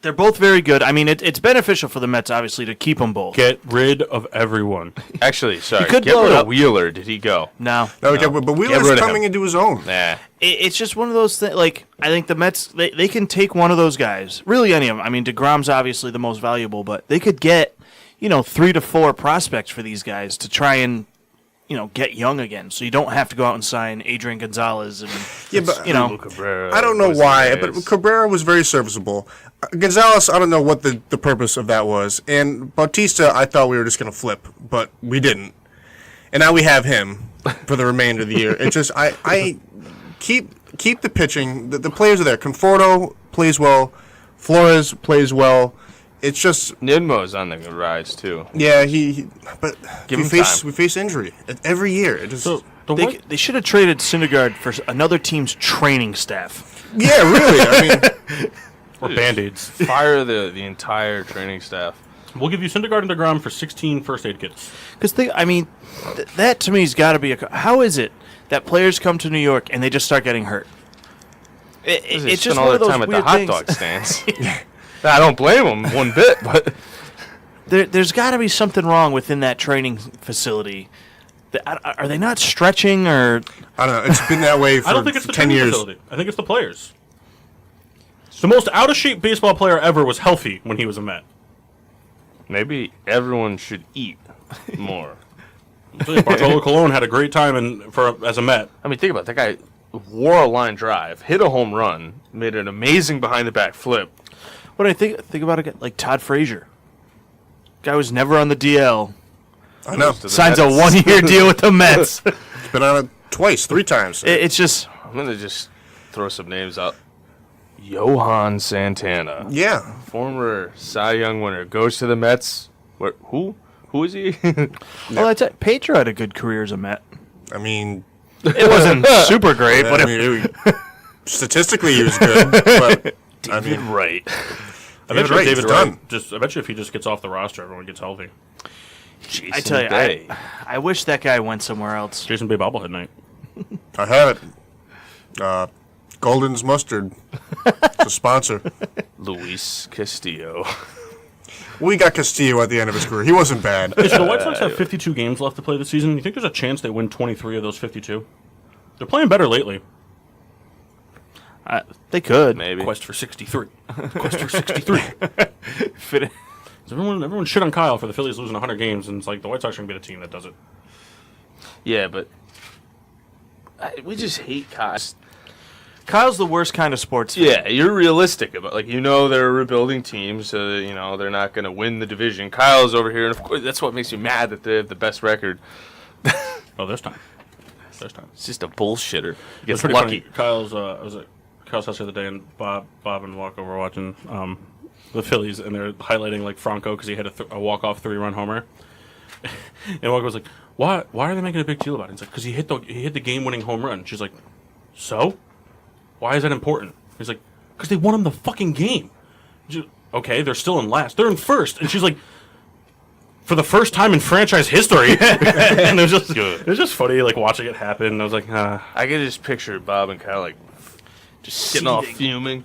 They're both very good. I mean, it's beneficial for the Mets, obviously, to keep them both. Get rid of everyone. Actually, sorry. could Get blow rid it of up. Wheeler. Did he go? No. But Wheeler's coming into his own. Nah. It's just one of those things. Like, I think the Mets, they can take one of those guys. Really, any of them. I mean, DeGrom's obviously the most valuable, but they could get, 3 to 4 prospects for these guys to try and, get young again. So you don't have to go out and sign Adrian Gonzalez and, Cabrera, I don't know why, but Cabrera was very serviceable. Gonzalez, I don't know what the purpose of that was. And Bautista, I thought we were just going to flip, but we didn't. And now we have him for the remainder of the year. It's just, I keep the pitching. The players are there. Conforto plays well. Flores plays well. It's just Nidmo's on the rise too. yeah. But Give we him face time. we face injury every year. It just they should have traded Syndergaard for another team's training staff. yeah, really. I mean, Or Band-Aids. Fire the entire training staff. We'll give you Syndergaard and DeGrom for 16 first aid kits. Because that to me has got to be how is it that players come to New York and they just start getting hurt? It's just all one the of those time at weird the hot things. dog stands. I don't blame him one bit, but There's got to be something wrong within that training facility. Are they not stretching or? I don't know. It's been that way for I don't think it's the 10 training years. facility. I think it's the players. The most out-of-shape baseball player ever was healthy when he was a Met. maybe everyone should eat more. Bartolo Colon had a great time as a Met. I mean, think about it. That guy wore a line drive, hit a home run, made an amazing behind-the-back flip. What do I think about a guy like Todd Frazier? Guy was never on the DL. I know. To the Signs a Mets. 1-year deal with the Mets. Been on it twice, 3 times. It's just I'm going to just throw some names out. Johan Santana. Yeah. Former Cy Young winner. Goes to the Mets. Who? Who is he? well, that's it. Pedro had a good career as a Met. I mean, It wasn't super great, but I mean, statistically he was good, but I David mean, Wright. I bet you Wright, David he's Wright done. I bet you if he just gets off the roster, everyone gets healthy. I tell you, I wish that guy went somewhere else. Jason Bay bobblehead night. I have it. Golden's Mustard. It's a sponsor. Luis Castillo. We got Castillo at the end of his career. He wasn't bad. So the White Sox have 52 games left to play this season. You think there's a chance they win 23 of those 52? They're playing better lately. They could. Maybe. Quest for 63. Quest for 63. Fit it. Everyone shit on Kyle for the Phillies losing 100 games, and it's like the White Sox are going to be the team that does it. Yeah, but we just hate Kyle. Kyle's the worst kind of sports fan. Yeah, you're realistic about they're a rebuilding team, so they're not going to win the division. Kyle's over here, and of course that's what makes you mad that they have the best record. Oh, this time. It's just a bullshitter. He It's gets pretty lucky. funny. Kyle's I was at Kyle's house the other day, and Bob and Walker were watching the Phillies, and they're highlighting like Franco because he had a walk-off 3-run homer. And Walker was like, "Why are they making a big deal about it?" He's like, "Because he hit the game-winning home run." She's like, "So? Why is that important?" He's like, "Because they won him the fucking game." Okay, they're still in last. They're in first, and she's like, "For the first time in franchise history." And it was just funny, like watching it happen. And I was like, I can just picture Bob and Kyle just getting all fuming.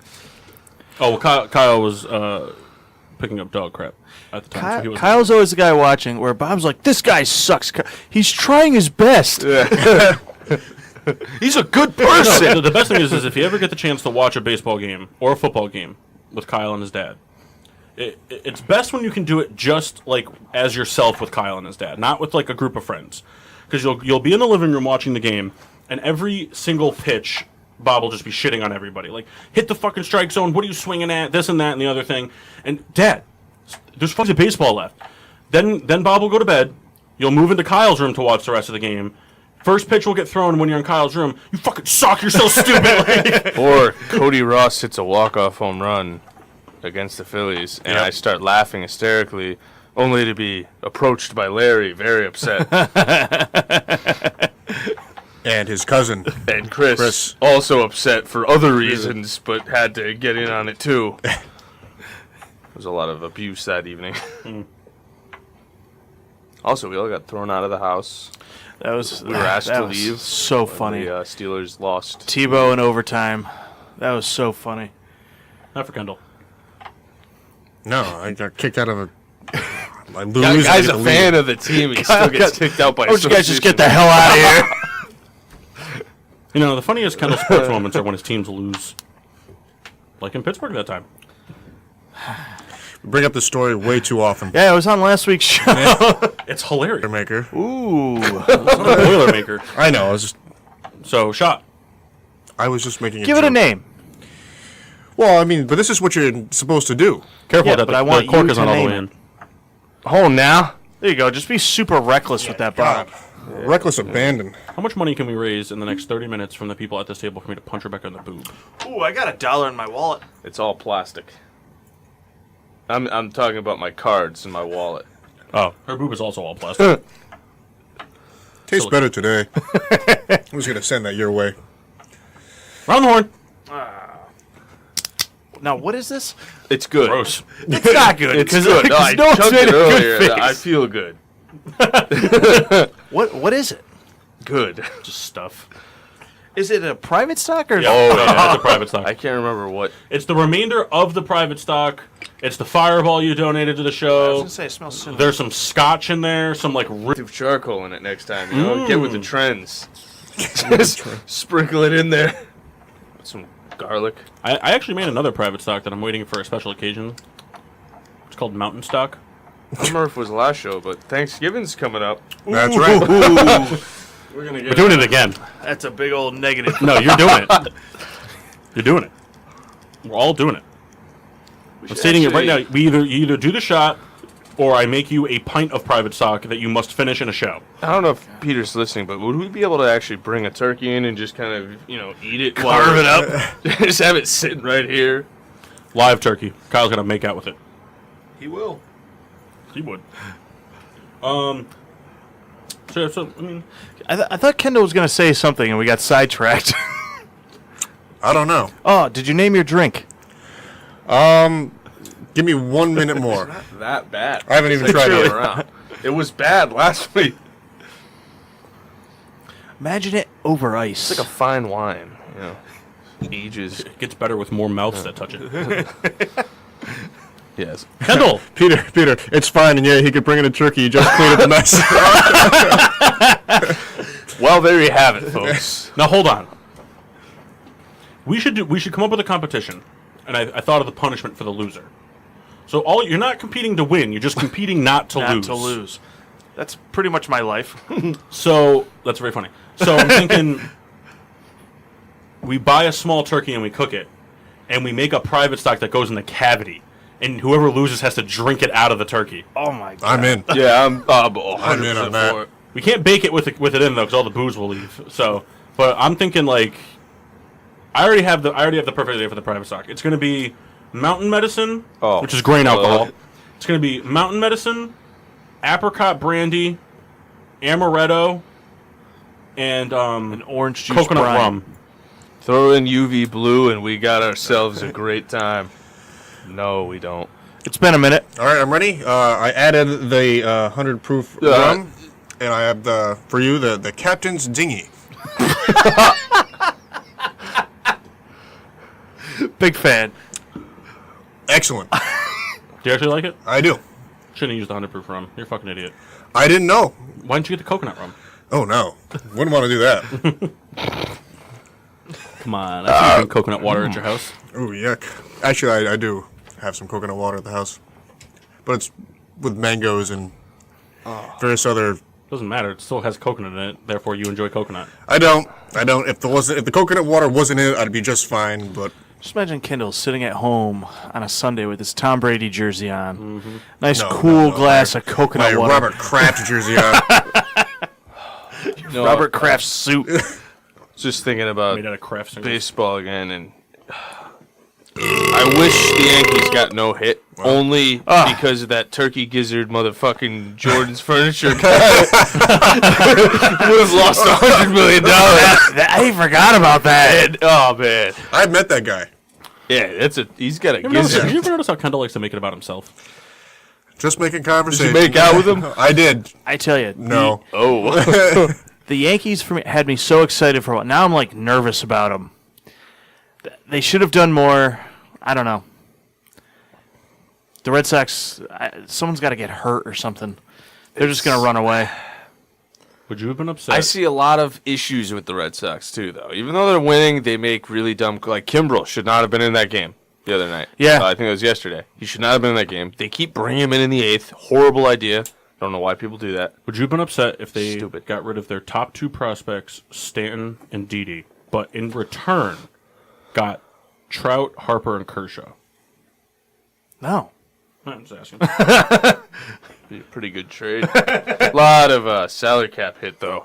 Oh, well, Kyle was picking up dog crap at the time. So he was Kyle's always the guy watching where Bob's like, this guy sucks. He's trying his best. He's a good person. No, the best thing is if you ever get the chance to watch a baseball game or a football game with Kyle and his dad, it's best when you can do it just like as yourself with Kyle and his dad, not with like a group of friends, because you'll be in the living room watching the game, and every single pitch, Bob will just be shitting on everybody. Like, hit the fucking strike zone. What are you swinging at? This and that and the other thing. And Dad, there's fucking baseball left. Then Bob will go to bed. You'll move into Kyle's room to watch the rest of the game. First pitch will get thrown when you're in Kyle's room. You fucking suck. You're so stupid. Like, Or Cody Ross hits a walk-off home run. against the Phillies, and I start laughing hysterically, only to be approached by Larry, very upset, And his cousin. and Chris also upset for other reasons, but had to get in on it too. There was a lot of abuse that evening. Also, we all got thrown out of the house. That was We were asked that to was leave. So when funny. The Steelers lost. Tebow in overtime. That was so funny. Not for Kendall. No, I got kicked out of a... I lose. I Guy's get a to fan leave. of the team. He still gets kicked out by Why don't you guys just get association. the hell out of here? You know, the funniest Kendall sports moments are when his teams lose. Like in Pittsburgh that time. We bring up the story way too often. Yeah, it was on last week's show. It's hilarious. Maker. Ooh. It's not a Boilermaker. I know. So, shot. I was just making Give it a joke. name. Well, I mean, but this is what you're supposed to do. Careful Yeah, that but the, I want the cork you is to not all the name way it. in. Home now. There you go. Just be super reckless with that God. bottle. Reckless abandon. How much money can we raise in the next 30 minutes from the people at this table for me to punch Rebecca in the boob? Ooh, I got $1 in my wallet. It's all plastic. I'm talking about my cards and my wallet. Oh, her boob is also all plastic. Tastes Silly. better today. I was going to send that your way. Round the horn. Now, what is this? It's good. Gross. It's not good. It's good. No, I no one's chugged made it a earlier. good face. I feel good. What is it? Good. Just stuff. Is it a private stock or? Oh, yeah, it's a private stock. I can't remember what. It's the remainder of the private stock. It's the Fireball you donated to the I was show. gonna say it smells cinnamon. There's some scotch in there. Some like Do charcoal in it next time. You know, get with the trends. Just sprinkle it in there. With some garlic. I actually made another private stock that I'm waiting for a special occasion. It's called Mountain Stock. I don't remember if it was the last show, but Thanksgiving's coming up. That's right. We're gonna We're get doing it again. That's a big old negative. No, you're doing it. You're doing it. We're all doing it. I'm stating it right now. You either do the shot, or I make you a pint of private stock that you must finish in a show. I don't know if Peter's listening, but would we be able to actually bring a turkey in and just kind of, eat it? Carve it up. Just have it sitting right here. Live turkey. Kyle's gonna make out with it. He will. He would. So I mean, I thought Kendall was gonna say something, and we got sidetracked. I don't know. Oh, did you name your drink? Give me 1 minute more. That bad. I haven't even tried it. Around. It was bad last week. Imagine it over ice. It's like a fine wine, Ages. it gets better with more mouths that touch it. Yes. Kendall, Peter, it's fine, and yeah, he could bring in a turkey. You just clean up the mess. Well, there you have it, folks. now hold on. We should come up with a competition, and I thought of the punishment for the loser. So you're not competing to win; you're just competing not to not lose. to lose. That's pretty much my life. So that's very funny. So I'm thinking we buy a small turkey and we cook it, and we make a private stock that goes in the cavity, and whoever loses has to drink it out of the turkey. Oh my god. I'm in. Yeah, I'm 100% in on that. for it. We can't bake it with it in though, because all the booze will leave. So, but I'm thinking like I already have the perfect idea for the private stock. It's going to be Mountain Medicine, which is grain alcohol. It's going to be Mountain Medicine, apricot brandy, amaretto, and An orange juice coconut brine. rum. Throw in UV blue, and we got ourselves a great time. No, we don't. It's been a minute. All right, I'm ready. I added the 100 proof rum, and I have for you the Captain's Dinghy. Big fan. Excellent. Do you actually like it? I do. Shouldn't have used the 100 proof rum. You're a fucking idiot. I didn't know. Why didn't you get the coconut rum? Oh no, wouldn't want to do that. Come on, I think you drink coconut water at your house. Oh yuck. Actually, I do have some coconut water at the house, but it's with mangoes and various other. Doesn't matter. It still has coconut in it. Therefore, you enjoy coconut. I don't. If the coconut water wasn't in it, I'd be just fine. But Just imagine Kendall sitting at home on a Sunday with his Tom Brady jersey on. Nice No, cool no, glass of coconut my water. Robert Kraft jersey on. No, Robert Kraft suit. Just thinking about Made out of craft service. baseball again, and I wish the Yankees got no hit, only because of that turkey gizzard motherfucking Jordan's furniture guy. Would have lost $100 million. I forgot about that. Oh man, I met that guy. yeah, he's got a You ever notice, gizzard. you ever notice how Kendall likes to make it about himself? Just making conversation. Did you make out with him? I did. I tell you, No. Oh, the Yankees for me had me so excited for a while. Now I'm like nervous about them. They should have done more. I don't know. The Red Sox, someone's got to get hurt or something. They're just going to run away. Would you have been upset? I see a lot of issues with the Red Sox too, though. Even though they're winning, they make really dumb. Like Kimbrel should not have been in that game the other night. Yeah. I think it was yesterday. He should not have been in that game. They keep bringing him in the 8th. Horrible idea. Don't know why people do that. Would you have been upset if they Stupid. got rid of their top 2 prospects, Stanton and Didi, but in return got Trout, Harper, and Kershaw? No. I'm just asking. Be a pretty good trade. A lot of salary cap hit though.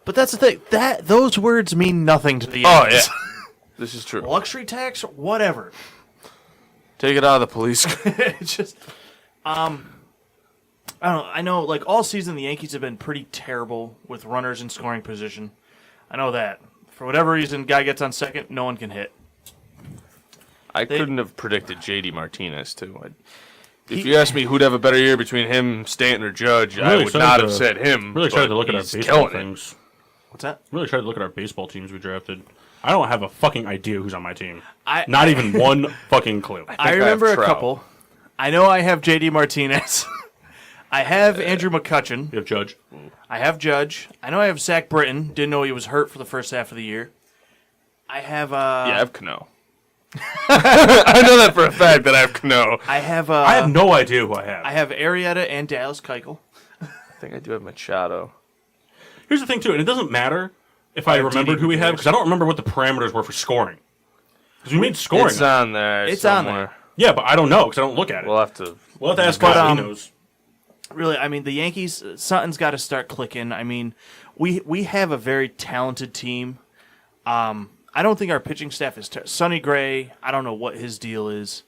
But that's the thing. Those words mean nothing to the Oh Yankees. yeah, this is true. Luxury tax, whatever. Take it out of the police. It's just, I don't know. I know, like, all season the Yankees have been pretty terrible with runners in scoring position. I know that. For whatever reason, guy gets on second, no one can hit. I couldn't have predicted JD Martinez too. If you asked me who'd have a better year between him, Stanton, or Judge, I would not have said him. Really tried but to look at our he's baseball killing it. things. What's that? Really tried to look at our baseball teams we drafted. I don't have a fucking idea who's on my team. I Not even one fucking clue. I remember I a have Trout. couple. I know I have JD Martinez. I have Andrew McCutchen. You have Judge. I have Judge. I know I have Zach Britton. Didn't know he was hurt for the first half of the year. I have Yeah, I have Cano. I know that for a fact that I have Cano. I have I have no idea who I have. I have Arrieta and Dallas Keuchel. I think I do have Machado. Here's the thing, too, and it doesn't matter if I remembered who we have, because I don't remember what the parameters were for scoring. Because we made scoring. It's on there. It's on somewhere. there. Yeah, but I don't know, because I don't look at it. We'll have to. We'll have to ask But, Scott. He knows. Really, I mean, the Yankees, something's got to start clicking. I mean, we have a very talented team. I don't think our pitching staff is Sonny Gray. I don't know what his deal is.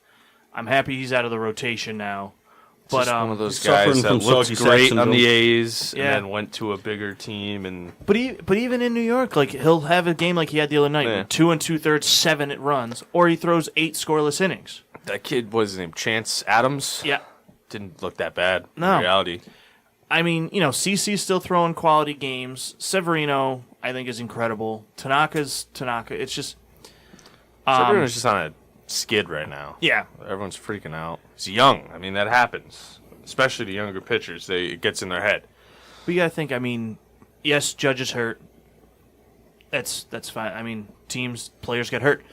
I'm happy he's out of the rotation now. But Just one of those he's suffering guys that from looked soggy great sack on the syndrome. A's Yeah. and then went to a bigger team and but even in New York, like, he'll have a game like he had the other night, Yeah. with 2 2/3, 7 runs, or he throws 8 scoreless innings. that kid, what's his name? Chance Adams? Yeah. Didn't look that bad No. in reality. I mean, CC's still throwing quality games. Severino, I think, is incredible. Tanaka's Tanaka. It's just, Everyone's just on a skid right now. yeah. Everyone's freaking out. He's young. I mean, that happens. Especially the younger pitchers. It gets in their head. But you got to think, I mean, yes, Judge is hurt. That's fine. I mean, players get hurt.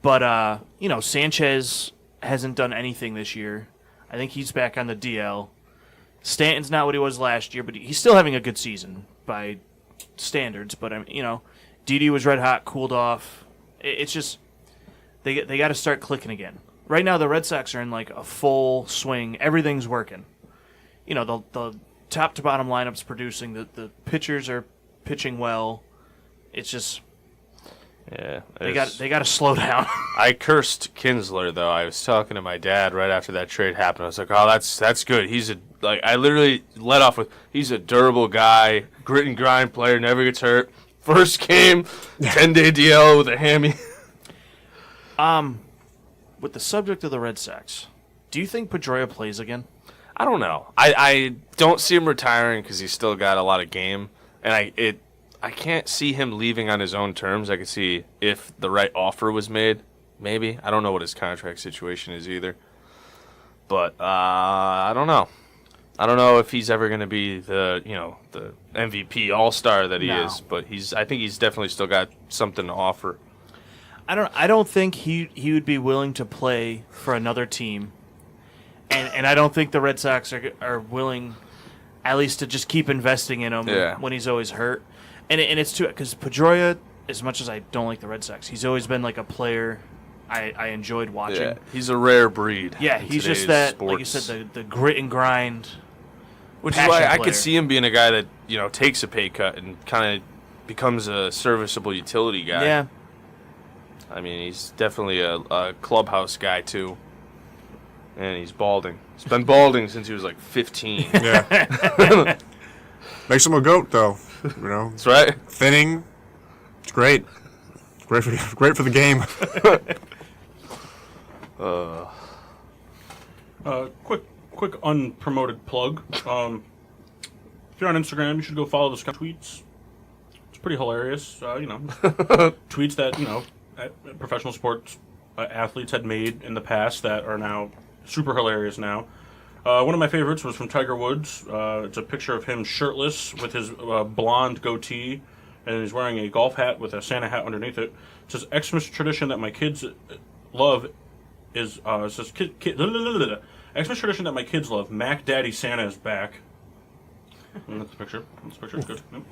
But, Sanchez hasn't done anything this year. I think he's back on the DL. Stanton's not what he was last year, but he's still having a good season by standards. But, Didi was red hot, cooled off. It's just, they got to start clicking again. Right now, the Red Sox are in like a full swing. Everything's working. The top to bottom lineup's producing. The pitchers are pitching well. It's just Yeah. they got to slow down. I cursed Kinsler though. I was talking to my dad right after that trade happened. I was like, "Oh, that's good. I literally let off with he's a durable guy, grit and grind player, never gets hurt. First game, 10-day DL with a hammy." With the subject of the Red Sox, do you think Pedroia plays again? I don't know. I don't see him retiring because he's still got a lot of game, and I can't see him leaving on his own terms. I could see if the right offer was made, maybe. I don't know what his contract situation is either. But I don't know. I don't know if he's ever going to be the MVP All-Star that he No. is, but I think he's definitely still got something to offer. I don't think he would be willing to play for another team, and I don't think the Red Sox are willing, at least, to just keep investing in him when he's always hurt. And it's too, because Pedroia, as much as I don't like the Red Sox, he's always been like a player I enjoyed watching. Yeah, he's a rare breed. Yeah, in he's just today's that, like you sports. said, the grit and grind. Which is why passion I player. could see him being a guy that takes a pay cut and kind of becomes a serviceable utility guy. Yeah. I mean, he's definitely a clubhouse guy, too. And he's balding. He's been balding since he was like 15. Yeah. Makes him a goat, though. You know, That's right. thinning. It's great. Great for the game. Quick unpromoted plug. If you're on Instagram, you should go follow the tweets. It's pretty hilarious. Tweets that professional sports athletes had made in the past that are now super hilarious now. One of my favorites was from Tiger Woods. It's a picture of him shirtless with his blonde goatee, and he's wearing a golf hat with a Santa hat underneath it. It says, Xmas tradition that my kids love is, Xmas tradition that my kids love, Mac Daddy Santa is back. And that's the picture. This picture is good. Yep.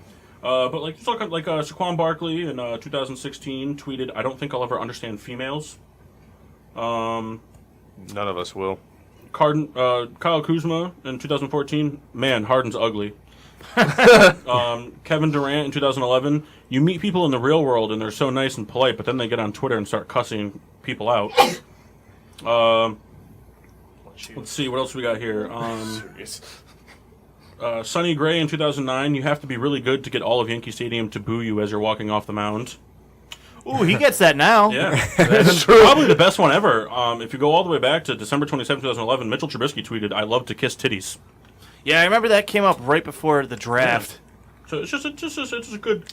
But like, just like Saquon Barkley in 2016 tweeted, I don't think I'll ever understand females. None of us will. Kyle Kuzma in 2014, man, Harden's ugly. Kevin Durant in 2011, you meet people in the real world and they're so nice and polite, but then they get on Twitter and start cussing people out. Let's see, what else we got here? Sonny Gray in 2009, you have to be really good to get all of Yankee Stadium to boo you as you're walking off the mound. Ooh, he gets that now. Yeah, that's probably the best one ever. If you go all the way back to December 27, 2011, Mitchell Trubisky tweeted, I love to kiss titties. Yeah, I remember that came up right before the draft. Yeah. So it's just a good.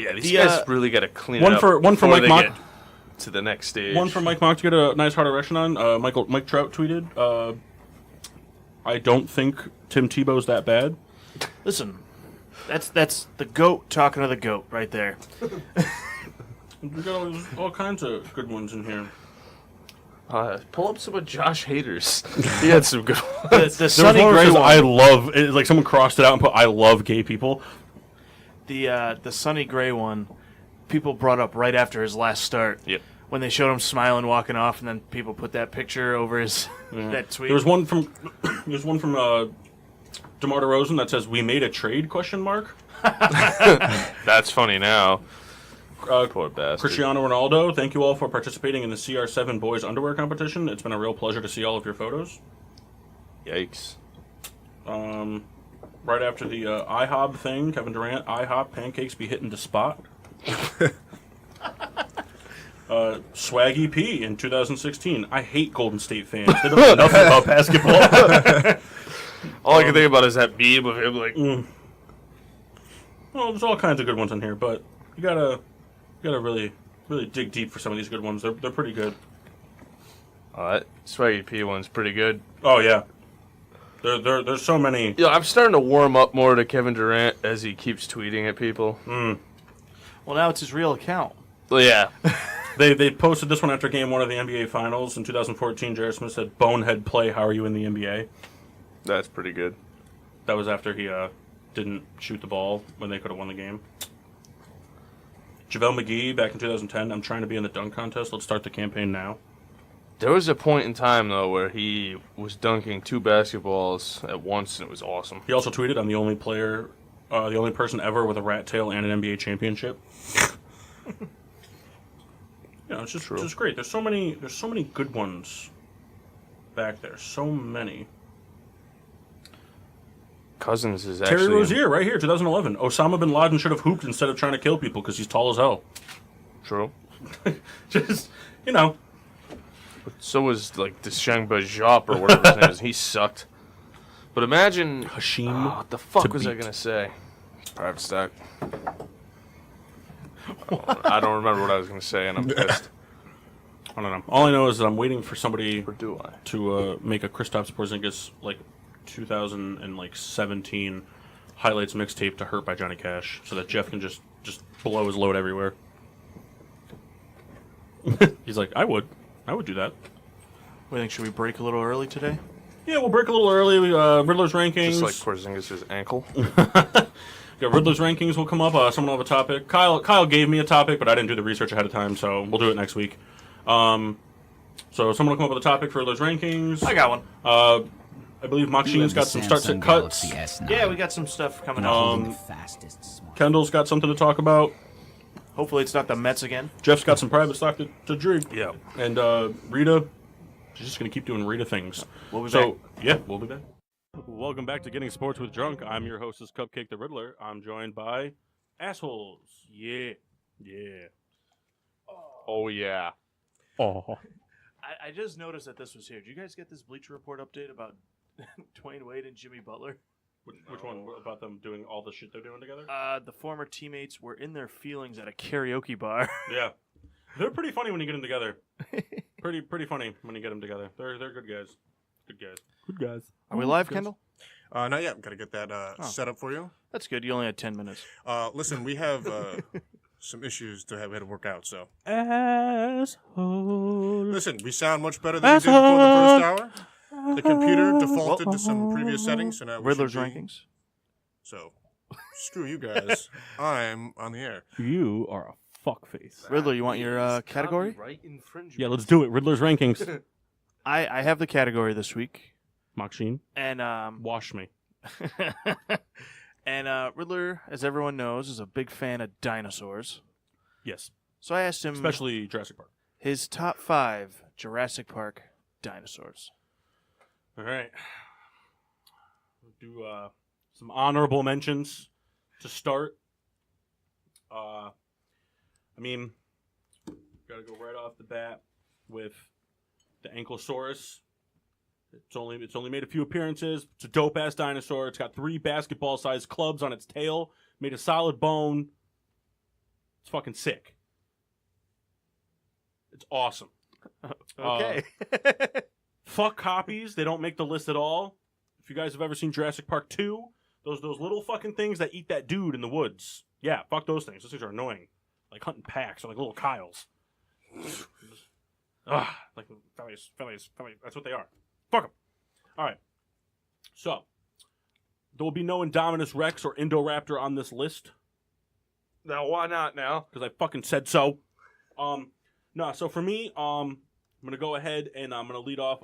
Yeah, these guys really got to clean one it up. One for Mike Mock to the next stage. One for Mike Mock to get a nice hard erection on. Mike Trout tweeted, I don't think Tim Tebow's that bad. Listen, that's the GOAT talking to the GOAT right there. We got all kinds of good ones in here. Pull up some of Josh Hader's. He had some good ones. The Sonny Gray says, one. I love it, like someone crossed it out and put I love gay people. The Sonny Gray one, people brought up right after his last start. Yep. When they showed him smiling walking off, and then people put that picture over his that tweet. There was one from DeMar DeRozan that says we made a trade ? That's funny now. Poor bastard. Cristiano Ronaldo, thank you all for participating in the CR7 boys underwear competition. It's been a real pleasure to see all of your photos. Yikes. Right after the IHOB thing, Kevin Durant, IHOP pancakes be hitting the spot. Swaggy P in 2016. I hate Golden State fans. They don't know nothing about basketball. All I can think about is that meme of him like. Well, there's all kinds of good ones in here, but you gotta really dig deep for some of these good ones. They're pretty good. That Swaggy P one's pretty good. Oh yeah. There's so many. Yeah, I'm starting to warm up more to Kevin Durant as he keeps tweeting at people. Well, now it's his real account. Well, yeah. They posted this one after Game 1 of the NBA Finals in 2014. J.R. Smith said, "Bonehead play. How are you in the NBA?" That's pretty good. That was after he didn't shoot the ball when they could have won the game. JaVale McGee back in 2010. I'm trying to be in the dunk contest. Let's start the campaign now. There was a point in time, though, where he was dunking 2 basketballs at once, and it was awesome. He also tweeted, "I'm the only player, the only person ever with a rat tail and an NBA championship." It's just great. There's so many good ones back there. So many. Cousins is Terry actually... Rozier, right here, 2011. Osama bin Laden should have hooped instead of trying to kill people because he's tall as hell. True. Just, So was, like, Deshengba Diop or whatever his name is. He sucked. But imagine... Hashim. what the fuck was I Thabit. going to say? Private stock. I don't remember what I was going to say, and I'm pissed. I don't know. All I know is that I'm waiting for somebody Or do I? to make a Kristaps Porzingis, 2017 highlights mixtape to Hurt by Johnny Cash so that Jeff can just blow his load everywhere. He's like, I would do that. What do you think? Should we break a little early today? Yeah, we'll break a little early. Riddler's rankings. Just like Porzingis' ankle. Yeah, Riddler's rankings will come up. Someone will have a topic. Kyle gave me a topic, but I didn't do the research ahead of time, so we'll do it next week. So someone will come up with a topic for Riddler's rankings. I got one. I believe Maxine's got some start sit cuts. Yeah, we got some stuff coming up. Kendall's got something to talk about. Hopefully it's not the Mets again. Jeff's got some private stock to drink. Yeah. And Rita, she's just going to keep doing Rita things. We'll be back. Yeah, we'll be back. Welcome back to Getting Sports with Drunk. I'm your hostess, Cupcake the Riddler. I'm joined by assholes. Yeah. Oh, yeah. Oh, I just noticed that this was here. Did you guys get this Bleacher Report update about Dwayne Wade and Jimmy Butler? Which one? About them doing all the shit they're doing together? The former teammates were in their feelings at a karaoke bar. Yeah. They're pretty funny when you get them together. Pretty funny when you get them together. They're good guys. good guys. Are we live, Kendall? Not yet. Got to get that set up for you. That's good. You only had 10 minutes. Listen, we have some issues we had to work out, so. Asshole. Listen, we sound much better than we did before the first hour. The computer defaulted to some previous settings, so now we Riddler's should be- rankings. So, screw you guys. I'm on the air. You are a fuckface. Riddler, you want your category? Copyright infringement. Yeah, let's do it. Riddler's rankings. I have the category this week. Maksheen, And wash me. and Riddler, as everyone knows, is a big fan of dinosaurs. Yes. So I asked him Especially Jurassic Park. his top 5 Jurassic Park dinosaurs. All right. We'll do some honorable mentions to start. I mean, gotta go right off the bat with the Ankylosaurus. It's only made a few appearances. It's a dope ass dinosaur. It's got 3 basketball-sized clubs on its tail, made of solid bone. It's fucking sick. It's awesome. Okay. Fuck copies. They don't make the list at all. If you guys have ever seen Jurassic Park 2, those little fucking things that eat that dude in the woods. Yeah, fuck those things. Those things are annoying. Like hunting packs or like little Kyles. Like fellies. That's what they are. Fuck them. All right. So, there will be no Indominus Rex or Indoraptor on this list. Now, why not now? Because I fucking said so. No, so for me, I'm going to go ahead and I'm going to lead off.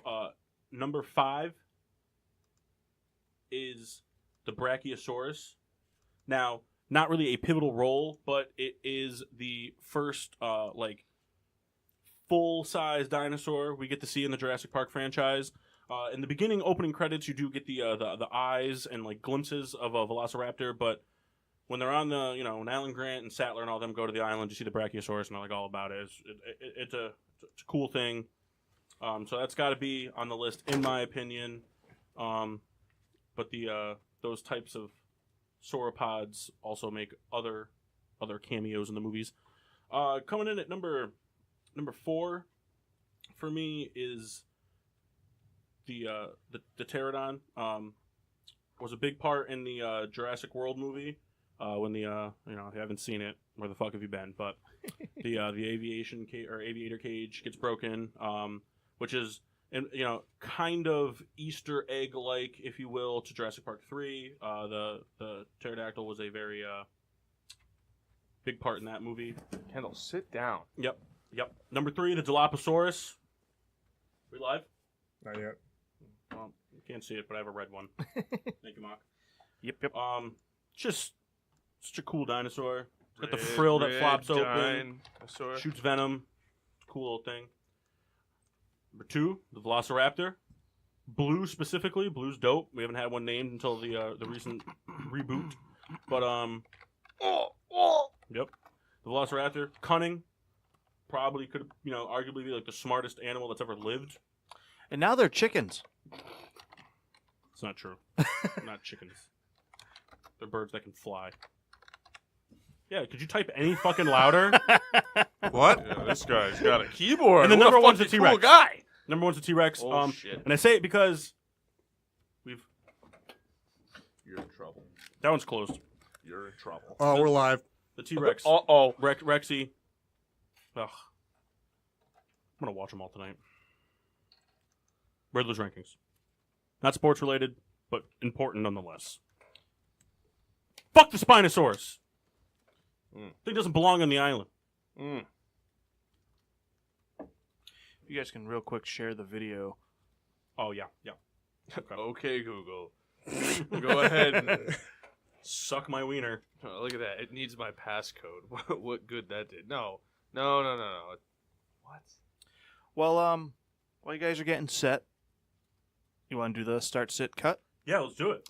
Number 5 is the Brachiosaurus. Now, not really a pivotal role, but it is the first, full-size dinosaur we get to see in the Jurassic Park franchise. In the beginning opening credits, you do get the eyes and like glimpses of a Velociraptor, but when they're on the, when Alan Grant and Sattler and all them go to the island, you see the Brachiosaurus and they're like all about it. It's a cool thing. So that's got to be on the list in my opinion. But those types of sauropods also make other cameos in the movies. Coming in at number 4 for me is the pterodon. Was a big part in the Jurassic World movie. When if you haven't seen it, where the fuck have you been? But the aviator cage gets broken, which is kind of Easter egg like, if you will, to Jurassic Park 3. The pterodactyl was a very big part in that movie. Kendall, sit down. Yep. Number 3, the Dilophosaurus. We live? Not yet. Well, you can't see it, but I have a red one. Thank you, Mark. Yep. Just such a cool dinosaur. It's got the frill that flops open, Dinosaur. shoots venom. Cool little thing. Number 2, the Velociraptor. Blue specifically. Blue's dope. We haven't had one named until the recent reboot. But yep. The Velociraptor, cunning. Probably could, arguably be like the smartest animal that's ever lived. And now they're chickens. It's not true. Not chickens. They're birds that can fly. Yeah, could you type any fucking louder? What? Yeah, this guy's got a keyboard. And then What number a 1's the fucking T-Rex. cool guy. Number 1's the T-Rex. Oh, shit. And I say it because You're in trouble. that one's closed. You're in trouble. Oh, we're live. The T-Rex. Uh-oh. Rexy. Ugh. I'm going to watch them all tonight. Riddler's rankings. Not sports related, but important nonetheless. Fuck the Spinosaurus. Thing doesn't belong on the island. If you guys can real quick share the video. Oh, yeah. Okay. Okay, Google. Go ahead and Suck my wiener. Oh, look at that. It needs my passcode. What good that did. No. What? Well, while you guys are getting set, you want to do the start, sit, cut? Yeah, let's do it.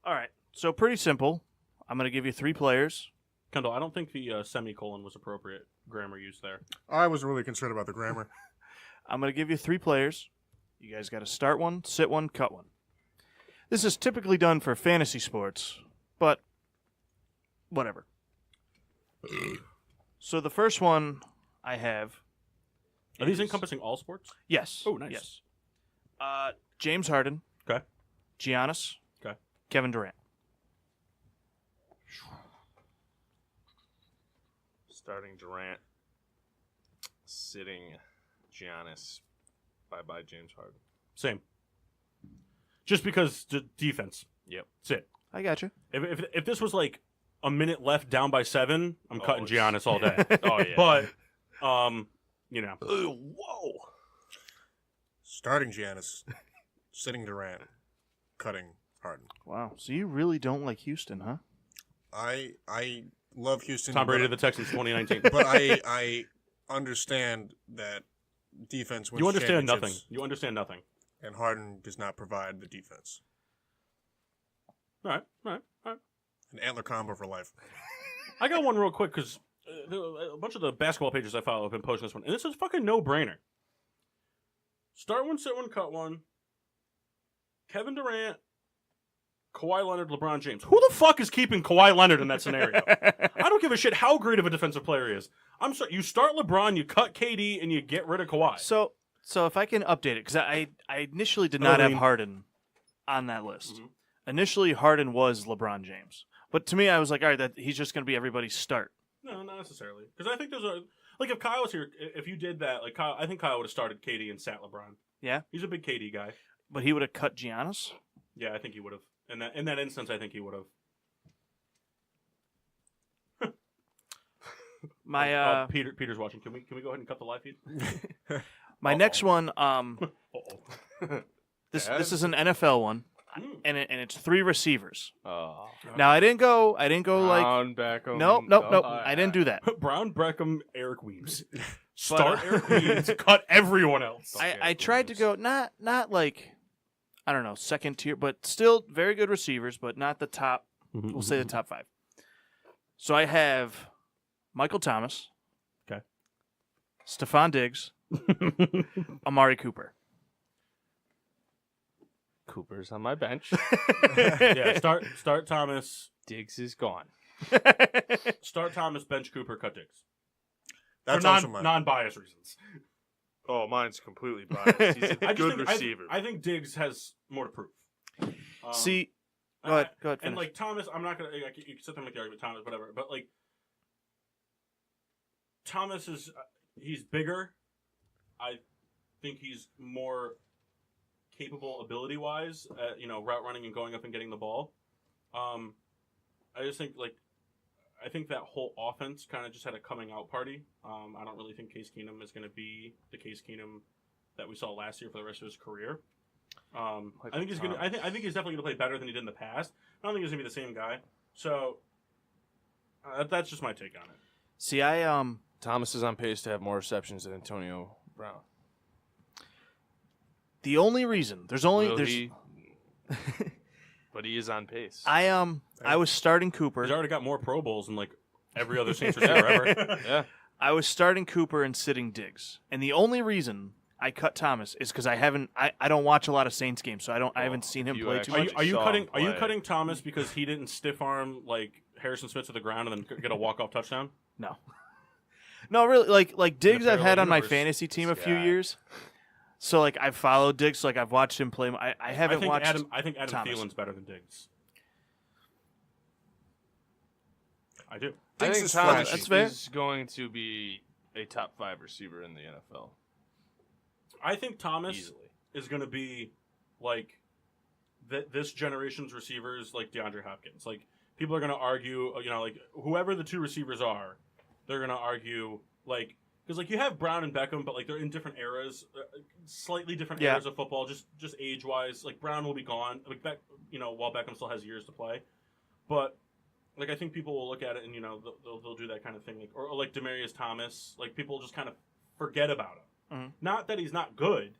All right. So pretty simple. I'm going to give you 3 players. Kendall, I don't think the semicolon was appropriate grammar use there. I was really concerned about the grammar. I'm going to give you 3 players. You guys got to start one, sit one, cut one. This is typically done for fantasy sports, but whatever. So the first one I have. Are these encompassing all sports? Yes. Oh, nice. Yes. James Harden. Okay. Giannis. Okay. Kevin Durant. Starting Durant. Sitting Giannis. Bye-bye James Harden. Same. Just because defense. Yep. That's it. I got you. If this was like a minute left down by 7, I'm cutting Giannis all day. Oh, yeah. But, Whoa. Starting Giannis, sitting Durant, cutting Harden. Wow. So you really don't like Houston, huh? I love Houston. Tom Brady to the Texans 2019. But I understand that defense wins You understand nothing. championships, You understand nothing. and Harden does not provide the defense. All right. An antler combo for life. I got one real quick because a bunch of the basketball pages I follow have been posting this one, and this is a fucking no-brainer. Start one, sit one, cut one. Kevin Durant, Kawhi Leonard, LeBron James. Who the fuck is keeping Kawhi Leonard in that scenario? I don't give a shit how great of a defensive player he is. I'm sorry. You start LeBron, you cut KD, and you get rid of Kawhi. So if I can update it, because I initially did not have Harden on that list. Mhm. Initially, Harden was LeBron James. But to me, I was like, all right, that he's just going to be everybody's start. No, not necessarily. Because I think there's a if Kyle was here, if you did that, like Kyle, I think Kyle would have started KD and sat LeBron. Yeah? He's a big KD guy. But he would have cut Giannis? Yeah, I think he would have. In that instance, I think he would have. My Peter's watching. Can we go ahead and cut the live feed? my next one, Uh-oh. this is an NFL one, and it's 3 receivers. Oh. Now I didn't go like Brown, Beckham. nope. I didn't do that. Brown, Beckham, Eric Weems. Start Eric Weems, cut everyone else. I tried to go not like, I don't know, second tier, but still very good receivers, but not the top. We'll say the top 5. So I have Michael Thomas. Okay. Stephon Diggs. Amari Cooper. Cooper's on my bench. Yeah, start Thomas. Diggs is gone. Start Thomas, bench Cooper, cut Diggs. That's For also mine. non-bias reasons. Oh, mine's completely biased. He's a I just good think, receiver. I think Diggs has more to prove. See, go ahead. And Finish. like Thomas, I'm not gonna. You can sit there and make the argument, Thomas, whatever. But like, Thomas is he's bigger. I think he's more capable ability-wise, route running and going up and getting the ball. I just think I think that whole offense kind of just had a coming out party. I don't really think Case Keenum is going to be the Case Keenum that we saw last year for the rest of his career. I think he's going. I think he's definitely going to play better than he did in the past. I don't think he's going to be the same guy. So that's just my take on it. See, Thomas is on pace to have more receptions than Antonio Brown. the only reason But he is on pace. I was starting Cooper. He's already got more Pro Bowls than like every other Saints receiver ever. Yeah. I was starting Cooper and sitting Diggs, and the only reason I cut Thomas is because I don't watch a lot of Saints games, so I haven't seen him you play too actually- much. Are you saw cutting? him Are you play. cutting Thomas because he didn't stiff arm like Harrison Smith to the ground and then get a walk off touchdown? No, really, like Diggs I've parallel had on my universe, fantasy team a few yeah. years. So like I've followed Diggs, like I've watched him play. I haven't watched. I think Adam Thomas. Thielen's better than Diggs. I do. I Diggs think is Thomas flashy. That's fair. is going to be a top 5 receiver in the NFL. I think Thomas Easily. is going to be like this generation's receivers, like DeAndre Hopkins. Like people are going to argue, like whoever the 2 receivers are, they're going to argue like because like you have Brown and Beckham, but like they're in different eras, slightly different Yeah. eras of football, just age wise. Like Brown will be gone, like while Beckham still has years to play, but I think people will look at it and they'll do that kind of thing, like or like Demaryius Thomas, like people just kind of forget about him. Mhm. Not that he's not good,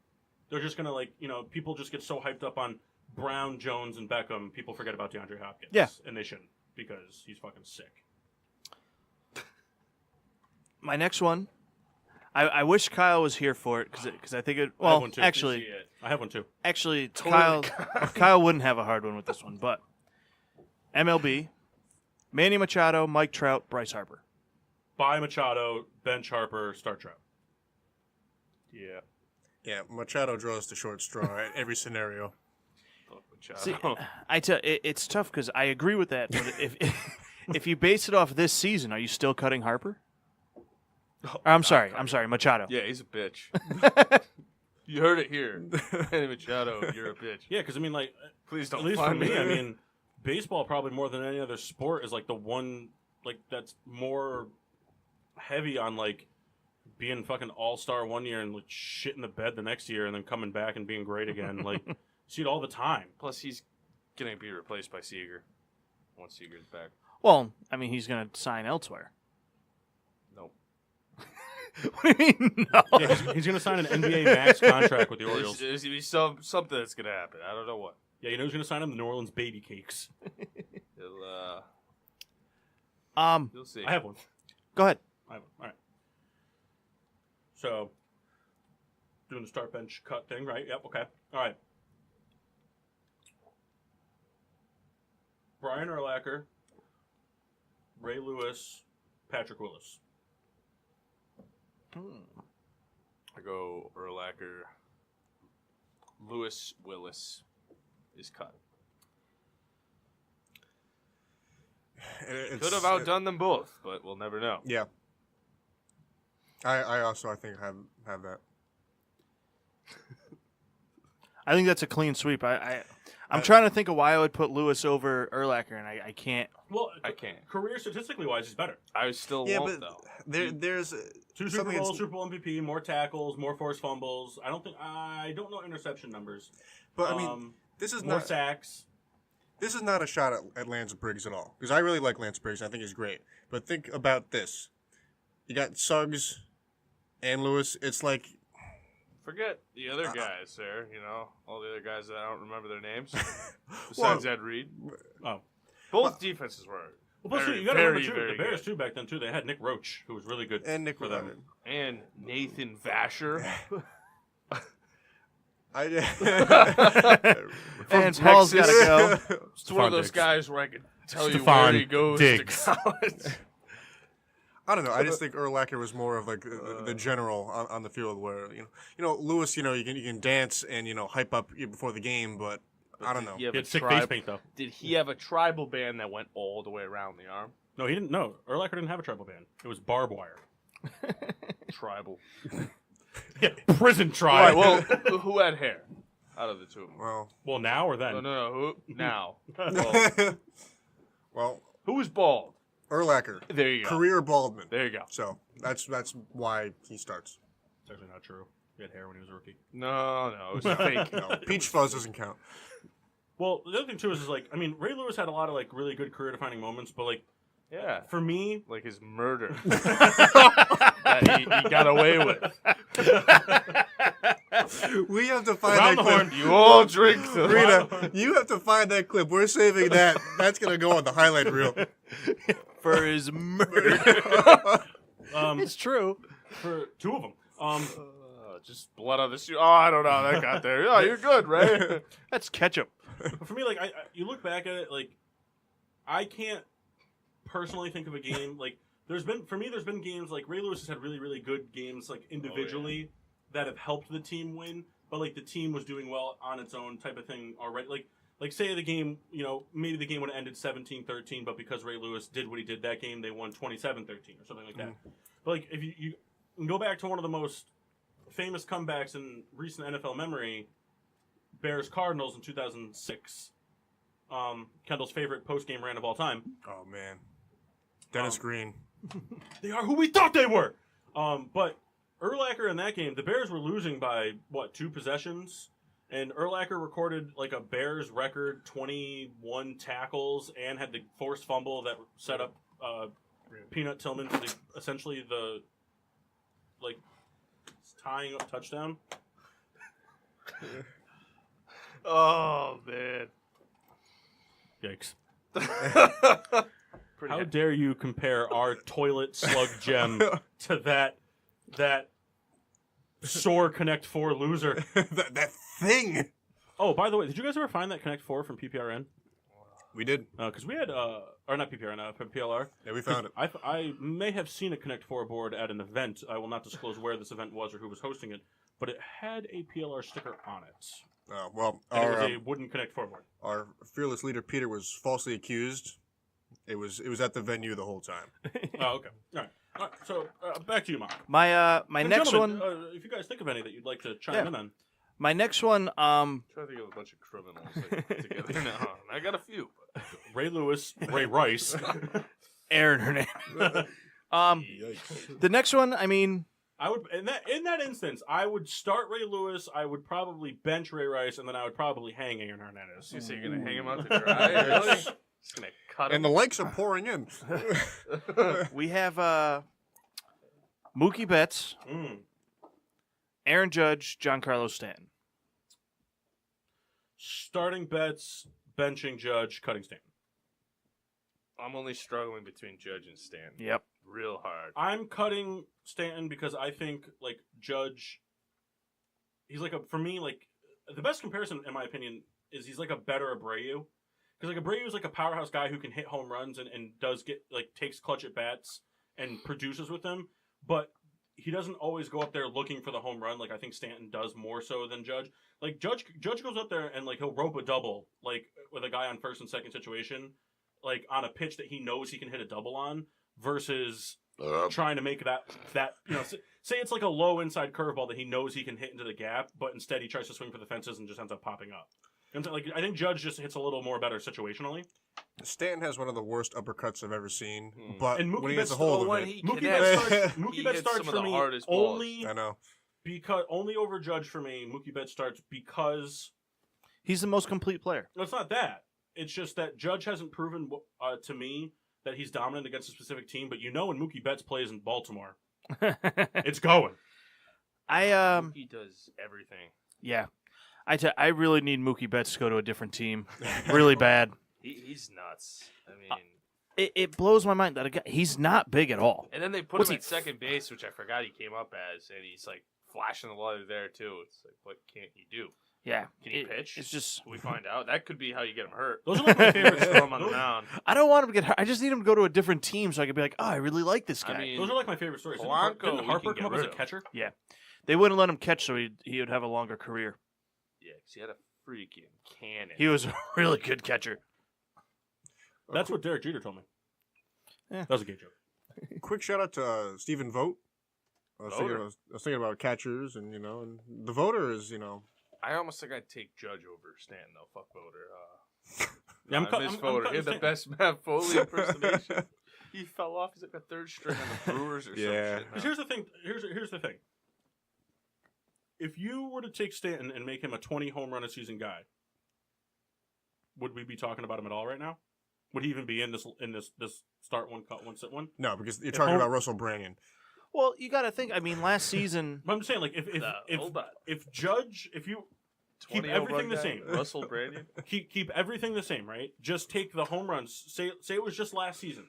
they're just gonna people just get so hyped up on Brown, Jones, and Beckham, people forget about DeAndre Hopkins. Yeah. And they shouldn't, because he's fucking sick. My next one, I wish Kyle was here for it because I think it. I have Well, one too. actually, I have one too. Kyle wouldn't have a hard one with this one, but MLB, Manny Machado, Mike Trout, Bryce Harper. Buy Machado, bench Harper, start Trout. Yeah. Yeah, Machado draws the short straw at every scenario. See, it's tough because I agree with that. But if you base it off this season, are you still cutting Harper? I'm sorry, Machado. Yeah, he's a bitch. You heard it here. Manny Machado, you're a bitch. Yeah, because Please don't at least for find me, baseball probably more than any other sport is like the one that's more heavy on being fucking all-star one year and shit in the bed the next year and then coming back and being great again. See it all the time. Plus, he's going to be replaced by Seager once Seager's back. Well, he's going to sign elsewhere. Nope. What do you mean, no? Yeah, he's going to sign an NBA max contract with the Orioles. There's going to be something that's going to happen. I don't know what. Yeah, who's going to sign him? The New Orleans Baby Cakes. You'll see. I have one. Go ahead. I have one. All right. So, doing the start bench cut thing, right? Yep, okay. All right. Brian Urlacher, Ray Lewis, Patrick Willis. I go Urlacher. Lewis Willis is cut. Could have outdone them both, but we'll never know. Yeah. I also I think have that. I think that's a clean sweep. I'm trying to think of why I would put Lewis over Urlacher, and I can't. Well, I can't. Career statistically wise, he's better. I still won't, though. There's Two Super Bowls, Super Bowl MVP, more tackles, more forced fumbles. I don't know interception numbers. But this is more not sacks. This is not a shot at Lance Briggs at all, because I really like Lance Briggs. I think he's great. But think about this: you got Suggs and Lewis. It's like Forget the other guys, sir. All the other guys that I don't remember their names. Besides Ed Reed. Oh. Both defenses were Well, very, you got to remember, too, very the Bears, good. too, back then, too. They had Nick Roach, who was really good and Nick for them. Roach. And Nathan Vasher. And Paul's got to go. It's one of those Diggs. guys where I can tell you Stephon where he goes Diggs. to college. I don't know. I just think Urlacher was more of the general on the field, where Lewis, you can dance and hype up before the game, but I don't know. He had sick face paint, though. Did he have a tribal band that went all the way around the arm? No, he didn't. No, Urlacher didn't have a tribal band. It was barbed wire. Tribal. Yeah, prison All tribe. right, well, who had hair out of the two? Well, now or then? No. Who now? Well, who was bald? Urlacher. There you go. Career baldman. There you go. So that's why he starts. It's actually not true. He had hair when he was a rookie. No, it was fake. No, peach fuzz doesn't count. Well, the other thing, too, is Ray Lewis had a lot of, really good career-defining moments, but, Yeah. for me... Like his murder. that he got away with. We have to find Around that the clip. horn. You all drink the... Rita, you have to find that clip. We're saving that. That's going to go on the highlight reel. For his murder. It's true. For two of them. Just blood on the shoe. Oh, I don't know how that got there. Oh, you're good, Ray. That's ketchup. For me, you look back at it, I can't personally think of a game, there's been games, Ray Lewis has had really, really good games, individually, that have helped the team win, but, the team was doing well on its own type of thing already. Say the game, maybe the game would have ended 17-13, but because Ray Lewis did what he did that game, they won 27-13 or something like that. But, if you go back to one of the most famous comebacks in recent NFL memory, Bears-Cardinals in 2006. Kendall's favorite post-game rant of all time. Oh, man. Dennis Green. They are who we thought they were! But Urlacher in that game, the Bears were losing by, 2 possessions? And Urlacher recorded like a Bears record 21 tackles and had the forced fumble that set up Peanut Tillman for essentially the tying up touchdown. Oh man! Yikes! How dare you compare our toilet slug gem to that sore Connect 4 loser? that thing. Oh, by the way, did you guys ever find that Connect 4 from PPRN? We did. Because we had, or not PPRN, PLR. Yeah, we found it. I may have seen a Connect 4 board at an event. I will not disclose where this event was or who was hosting it, but it had a PLR sticker on it. Well, And it was a wooden Connect 4 board. our fearless leader Peter was falsely accused. It was at the venue the whole time. Oh, okay. All right. So back to you, Mark. My And next gentlemen, one. if you guys think of any that you'd like to chime in on. My next one. I'm trying to think of a bunch of criminals together now. I got a few. Ray Lewis, Ray Rice. Aaron Hernandez. Yikes. The next one. I mean, I would in that instance, I would start Ray Lewis. I would probably bench Ray Rice, and then I would probably hang Aaron Hernandez. You say you're gonna hang him out to dry? Really? Just gonna cut him. And the likes are pouring in. we have Mookie Betts, Aaron Judge, Giancarlo Stanton. Starting Betts, benching Judge, cutting Stanton. I'm only struggling between Judge and Stanton. Yep. Real hard. I'm cutting Stanton because I think Judge. He's for me the best comparison in my opinion is he's like a better Abreu. Because Abreu is a powerhouse guy who can hit home runs and does get takes clutch at bats and produces with them, but he doesn't always go up there looking for the home run. I think Stanton does more so than Judge. Judge goes up there and he'll rope a double with a guy on first and second situation, on a pitch that he knows he can hit a double on, versus trying to make that say it's a low inside curveball that he knows he can hit into the gap, but instead he tries to swing for the fences and just ends up popping up. And I think Judge just hits a little more better situationally. Stanton has one of the worst uppercuts I've ever seen, but And when he Mookie gets Betts, a hold of it, Mookie Betts starts for me only I know. because only over Judge for me. Mookie Betts starts because He's the most complete player. no, it's not that. It's just that Judge hasn't proven to me that he's dominant against a specific team. But when Mookie Betts plays in Baltimore, it's going. He does everything. Yeah. I really need Mookie Betts to go to a different team. Really bad. He's nuts. I mean, It blows my mind that a guy, he's not big at all. and then they put What's him he- at second base, which I forgot he came up as, and he's flashing the light there too. It's what can't he do? Yeah. Can he pitch? It's just we find out that could be how you get him hurt. Those are my favorite. Throw him on the mound. I don't want him to get hurt. I just need him to go to a different team so I can be oh, I really like this guy. I mean, Those are my favorite stories. Polanco, Didn't we Harper can come up get as a rid of. catcher? Yeah. They wouldn't let him catch so he would have a longer career. Yeah, because he had a freaking cannon. He was a really good catcher. That's what Derek Jeter told me. Yeah. That was a gay joke. Quick shout out to Stephen Vogt. I was thinking about catchers, and and the voter is I almost think I'd take Judge over Stanton though. Fuck Voter. Yeah, I miss Voter. He had the best Matt Foley impersonation. He fell off. He's a third string on the Brewers or some shit. Because here's the thing. Here's the thing. If you were to take Stanton and make him a 20 home run a season guy, would we be talking about him at all right now? Would he even be in this start one, cut one, sit one? No, because you're talking about Russell Branyan. Well, you got to think. I mean, last season. But I'm saying if Judge, if you keep everything the same, Russell Brandon. keep everything the same, right? Just take the home runs. Say it was just last season,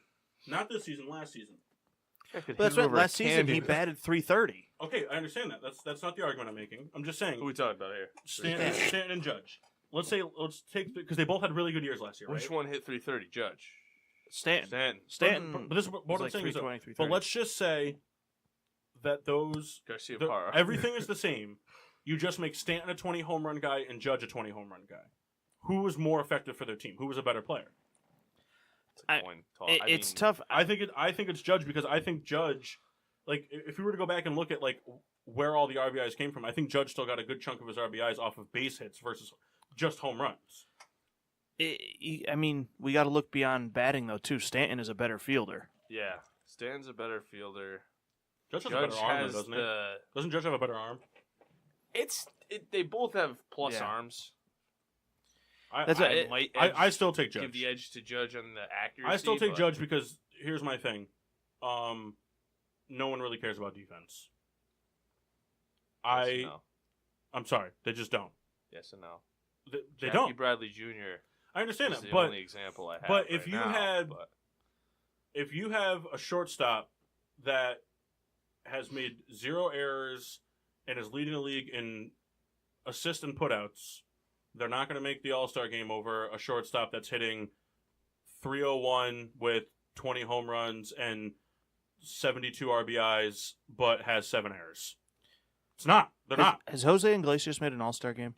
not this season. Last season. But that's right. Last season he batted .330. Okay, I understand that. That's not the argument I'm making. I'm just saying. Who are we talking about here? Stanton and Judge. Let's take because they both had really good years last year. Which right? one hit 330? Judge. Stanton. But this is what I'm saying is, 320, but let's just say that Garcia Parra. everything is the same. You just make Stanton a 20 home run guy and Judge a 20 home run guy. Who was more effective for their team? Who was a better player? It's tough. I think it's Judge because I think Judge, if we were to go back and look at where all the RBIs came from, I think Judge still got a good chunk of his RBIs off of base hits versus just home runs. I mean, we got to look beyond batting though too. Stanton is a better fielder. Yeah, Stanton's a better fielder. Judge has a better arm, though, doesn't he? Doesn't Judge have a better arm? They both have plus Yeah. arms. I still take Judge. Give the edge to Judge on the accuracy. I still take Judge because here's my thing. No one really cares about defense. Yes and no. I'm sorry, they just don't. Yes and no. They Jackie don't. Bradley Jr. I understand is that, the but only example I have. but if you now, if you have a shortstop that has made 0 errors and is leading the league in assists and putouts, they're not going to make the All-Star game over a shortstop that's hitting .301 with 20 home runs and 72 RBIs, but has 7 errors. It's not. They're not. Has Jose Iglesias made an All-Star game?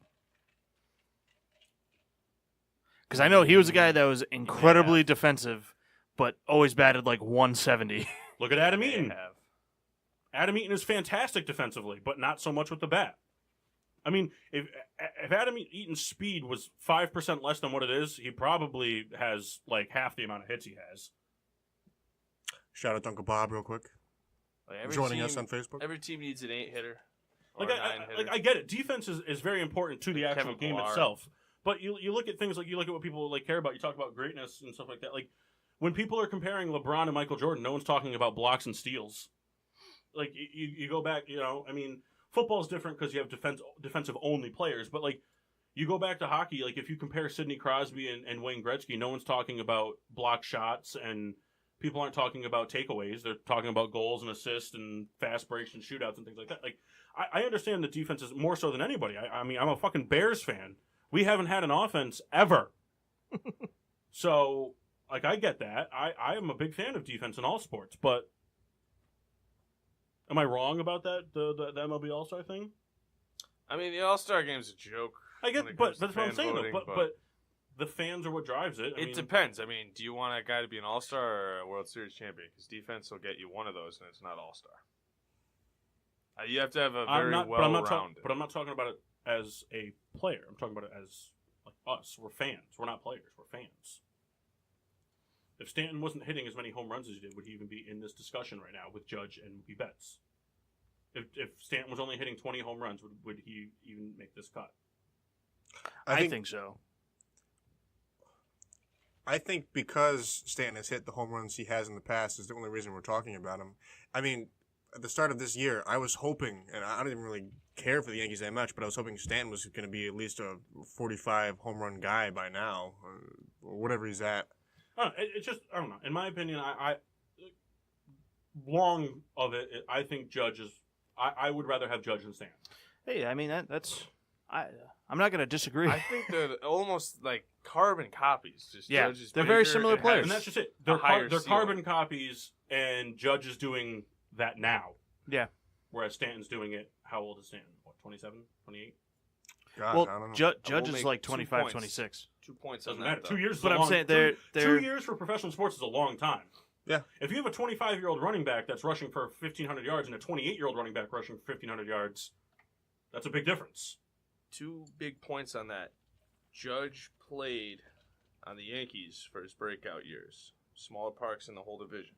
Because I know he was a guy that was incredibly defensive, but always batted like 170. Look at Adam they Eaton. have. Adam Eaton is fantastic defensively, but not so much with the bat. I mean, if Adam Eaton's speed was 5% less than what it is, he probably has like half the amount of hits he has. Shout out to Uncle Bob real quick. Joining us on Facebook. Every team needs an 8-hitter. Like I get it. Defense is very important to the actual game itself. But you look at things like you look at what people like care about. You talk about greatness and stuff like that. Like when people are comparing LeBron and Michael Jordan, no one's talking about blocks and steals. Like you go back, I mean, football's different because you have defensive only players. But like you go back to hockey, like if you compare Sidney Crosby and Wayne Gretzky, no one's talking about block shots and people aren't talking about takeaways. They're talking about goals and assists and fast breaks and shootouts and things like that. Like I understand that defense is more so than anybody. I mean, I'm a fucking Bears fan. We haven't had an offense ever. So, like, I get that. I am a big fan of defense in all sports, but am I wrong about that, the MLB All-Star thing? I mean, the All-Star game's a joke. I get, but that's what I'm saying, though. But the fans are what drives it. It depends. I mean, do you want a guy to be an All-Star or a World Series champion? Because defense will get you one of those, and it's not All-Star. You have to have a very well-rounded. But I'm not talking about it as a player. I'm talking about it as like us. We're fans. We're not players. We're fans. If Stanton wasn't hitting as many home runs as he did, would he even be in this discussion right now with Judge and Mookie Betts? If Stanton was only hitting 20 home runs, would he even make this cut? I think so. I think because Stanton has hit the home runs he has in the past is the only reason we're talking about him. I mean, at the start of this year, I was hoping, and I didn't really care for the Yankees that much, but I was hoping Stanton was going to be at least a 45 home run guy by now, or whatever he's at. It's just, I don't know. In my opinion, I long of it, I think Judge is, I would rather have Judge than Stanton. Hey, I mean, I'm not going to disagree. I think they're almost like carbon copies. Just yeah, Judge is they're very bigger similar players. And that's just it. They're carbon copies, and Judge is doing that now. Yeah. Whereas Stanton's doing it, how old is Stanton? What, 27, 28? God, well, I don't know. Judge is like 25, 26. 2 points Doesn't on matter. that, 2 years is But a I'm long saying they're 2 they're years for professional sports is a long time. Yeah. If you have a 25-year-old running back that's rushing for 1,500 yards and a 28-year-old running back rushing for 1,500 yards, that's a big difference. 2 big points on that. Judge played on the Yankees for his breakout years. Smaller parks in the whole division.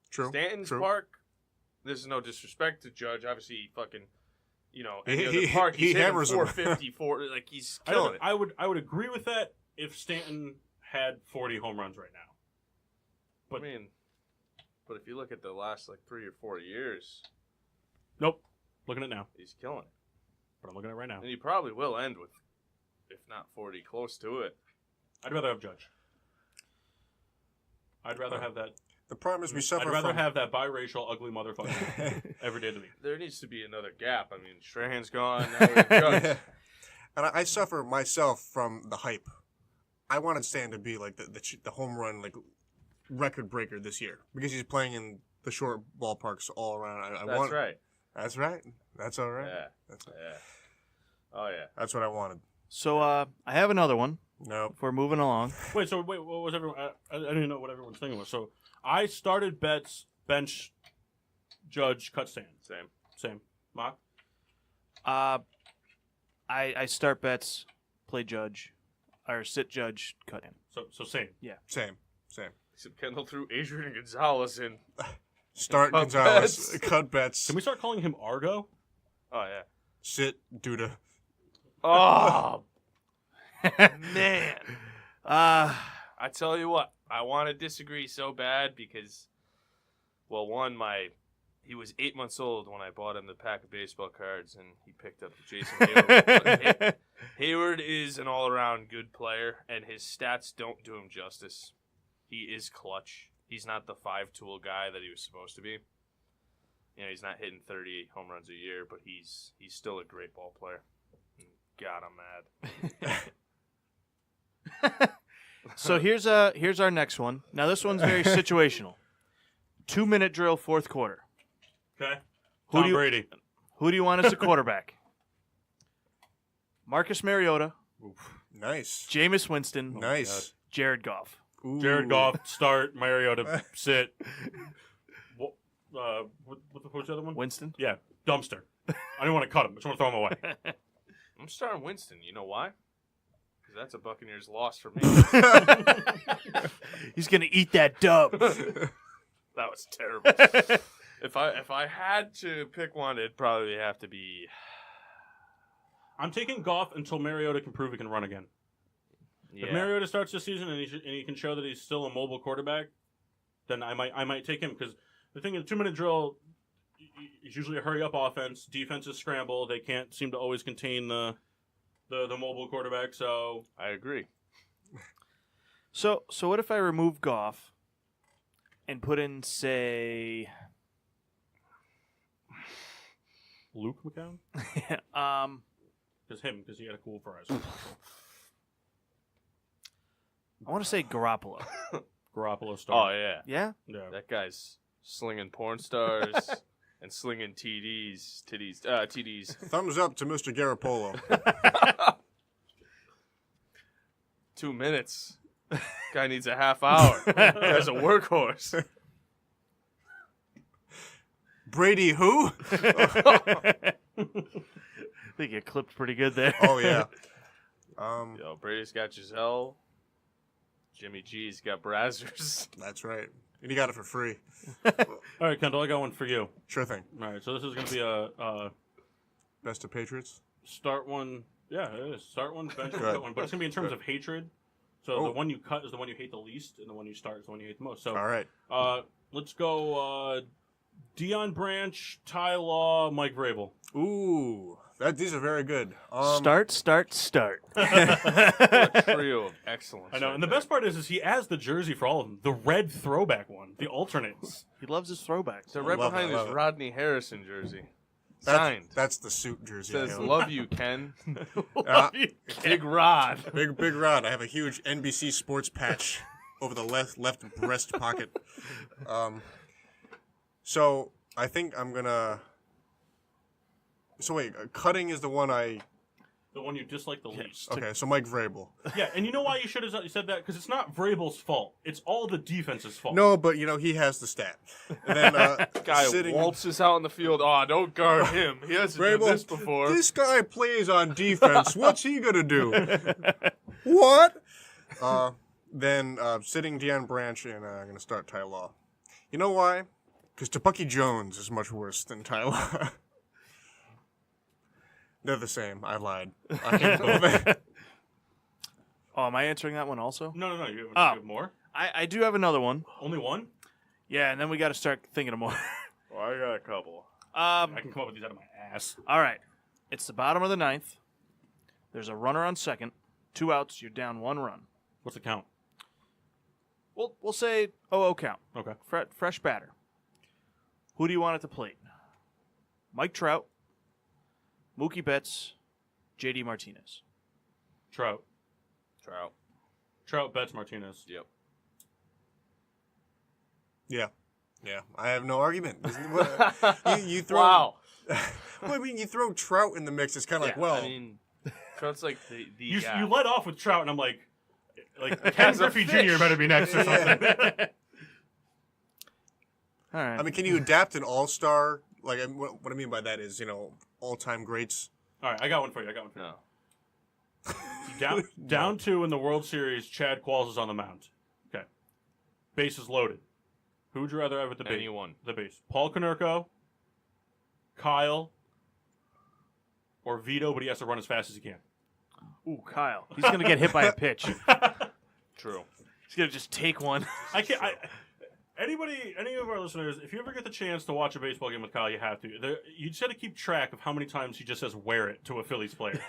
True. Stanton's True. park, this is no disrespect to Judge. Obviously, he fucking, He- any he- other park, he's he hitting hammers him. 454. Like, he's killing it. I would agree with that if Stanton had 40 home runs right now. But But if you look at the last, 3 or 4 years, nope. Looking at it now. he's killing it. But I'm looking at it right now. And he probably will end with, if not 40, close to it. I'd rather have Judge. I'd rather have that. The problem is we suffer I'd rather from... have that biracial, ugly motherfucker every day of the week. There needs to be another gap. I mean, Strahan's gone. Now we have Judge. And I suffer myself from the hype. I wanted Stan to be like the home run record breaker this year because he's playing in the short ballparks all around. That's right. That's right. That's all right. Yeah. That's, Yeah. Oh, yeah. that's what I wanted. So I have another one. Nope. If we're moving along. What was everyone? I didn't even know what everyone's thinking was. So I started bets, bench, Judge, cut Stan. Same. Mock? I start bets, play Judge, or sit Judge, cut him. So same. Yeah. Same. Except Kendall threw Adrian Gonzalez in. Start Cut Gonzalez. bets. Cut bets. Can we start calling him Argo? Oh, yeah. sit due to. Oh, man. Uh, I tell you what, I want to disagree so bad because, well, one, he was 8 months old when I bought him the pack of baseball cards, and he picked up Jason Hayward. Hayward is an all-around good player, and his stats don't do him justice. He is clutch. He's not the five-tool guy that he was supposed to be. You know, he's not hitting 38 home runs a year, but he's still a great ball player. God, I'm mad. so here's our next one. Now this one's very situational. 2-minute drill, fourth quarter. Okay. Who do Tom you- Brady. Who do you want as the quarterback? Marcus Mariota, Nice. Jameis Winston, Nice. Jared Goff. Ooh. Jared Goff, start. Mariota, sit. What was the other one? Winston? Yeah, dumpster. I didn't want to cut him. I just want to throw him away. I'm starting Winston. You know why? Because that's a Buccaneers loss for me. He's going to eat that dub. That was terrible. If I had to pick one, it'd probably have to be. I'm taking Goff until Mariota can prove he can run again. Yeah. If Mariota starts this season and he can show that he's still a mobile quarterback, then I might take him, because the thing is, 2-minute drill is usually a hurry up offense. Defenses scramble. They can't seem to always contain the mobile quarterback. So I agree. So what if I remove Goff and put in, say, Luke McCown, because he had a cool fries. I want to say Garoppolo. Garoppolo Oh start. yeah, Yeah? Yeah. that guy's slinging porn stars and slinging TDs. Thumbs up to Mr. Garoppolo. 2 minutes. Guy needs a half hour. Guy's a workhorse. Brady who? I think you clipped pretty good there. Oh, yeah. Yo, Brady's got Giselle. Jimmy G's got Brazzers. That's right. And you got it for free. All right, Kendall, I got one for you. Sure thing. All right, so this is going to be a Best of Patriots. start one. Yeah, it is. Start one, bench one, Good. cut one. But it's going to be in terms of hatred. So Oh. the one you cut is the one you hate the least, and the one you start is the one you hate the most. So All right. let's go Deion Branch, Ty Law, Mike Vrabel. Ooh. These are very good. Start. A trio of excellence. I know, right and the there. best part is he has the jersey for all of them. The red throwback one, the alternates. He loves his throwbacks. So right love it, behind love his it. Rodney Harrison jersey. Signed. That's the suit jersey. I Says, own. love you, Ken. Big Rod. Big Rod. I have a huge NBC Sports patch over the left breast pocket. So I think I'm gonna. So wait, cutting is the one I. The one you dislike the least. Okay, so Mike Vrabel. Yeah, and you know why you should have said that? Because it's not Vrabel's fault. It's all the defense's fault. No, but he has the stat. And then Guy sitting. waltzes out in the field. Oh, don't guard him. He hasn't done Vrabel, this before. this guy plays on defense. What's he gonna do? What? Then sitting Deion Branch, and I'm gonna start Ty Law. You know why? Because Tupucky Jones is much worse than Ty Law. They're the same. I lied. I can't believe it. Oh, am I answering that one also? No. You Oh. have more? I do have another one. Only one? Yeah, and then we got to start thinking of more. Oh, I got a couple. I can come up with these out of my ass. All right. It's the bottom of the ninth. There's a runner on second. 2 outs. You're down 1 run. What's the count? We'll say 0-0 count. Okay. Fresh batter. Who do you want at the plate? Mike Trout, Mookie Betts, J.D. Martinez. Trout, Betts, Martinez. Yep. Yeah. I have no argument. You throw. Wow. Well, I mean, you throw Trout in the mix. It's kind of like, well, I mean, Trout's like the You guy. led off with Trout, and I'm like Ken As a Griffey fish. Jr. better be next or something. All right. I mean, can you adapt an all-star? Like, what I mean by that is, all-time greats. All right, I got one for you. No. Down 2 in the World Series, Chad Qualls is on the mound. Okay. Bases loaded. Who would you rather have at the base? Anyone. The base. Paul Konerko, Kyle, or Vito, but he has to run as fast as he can. Ooh, Kyle. He's going to get hit by a pitch. True. He's going to just take one. I can't. Any of our listeners, if you ever get the chance to watch a baseball game with Kyle, you have to. You just got to keep track of how many times he just says "wear it" to a Phillies player.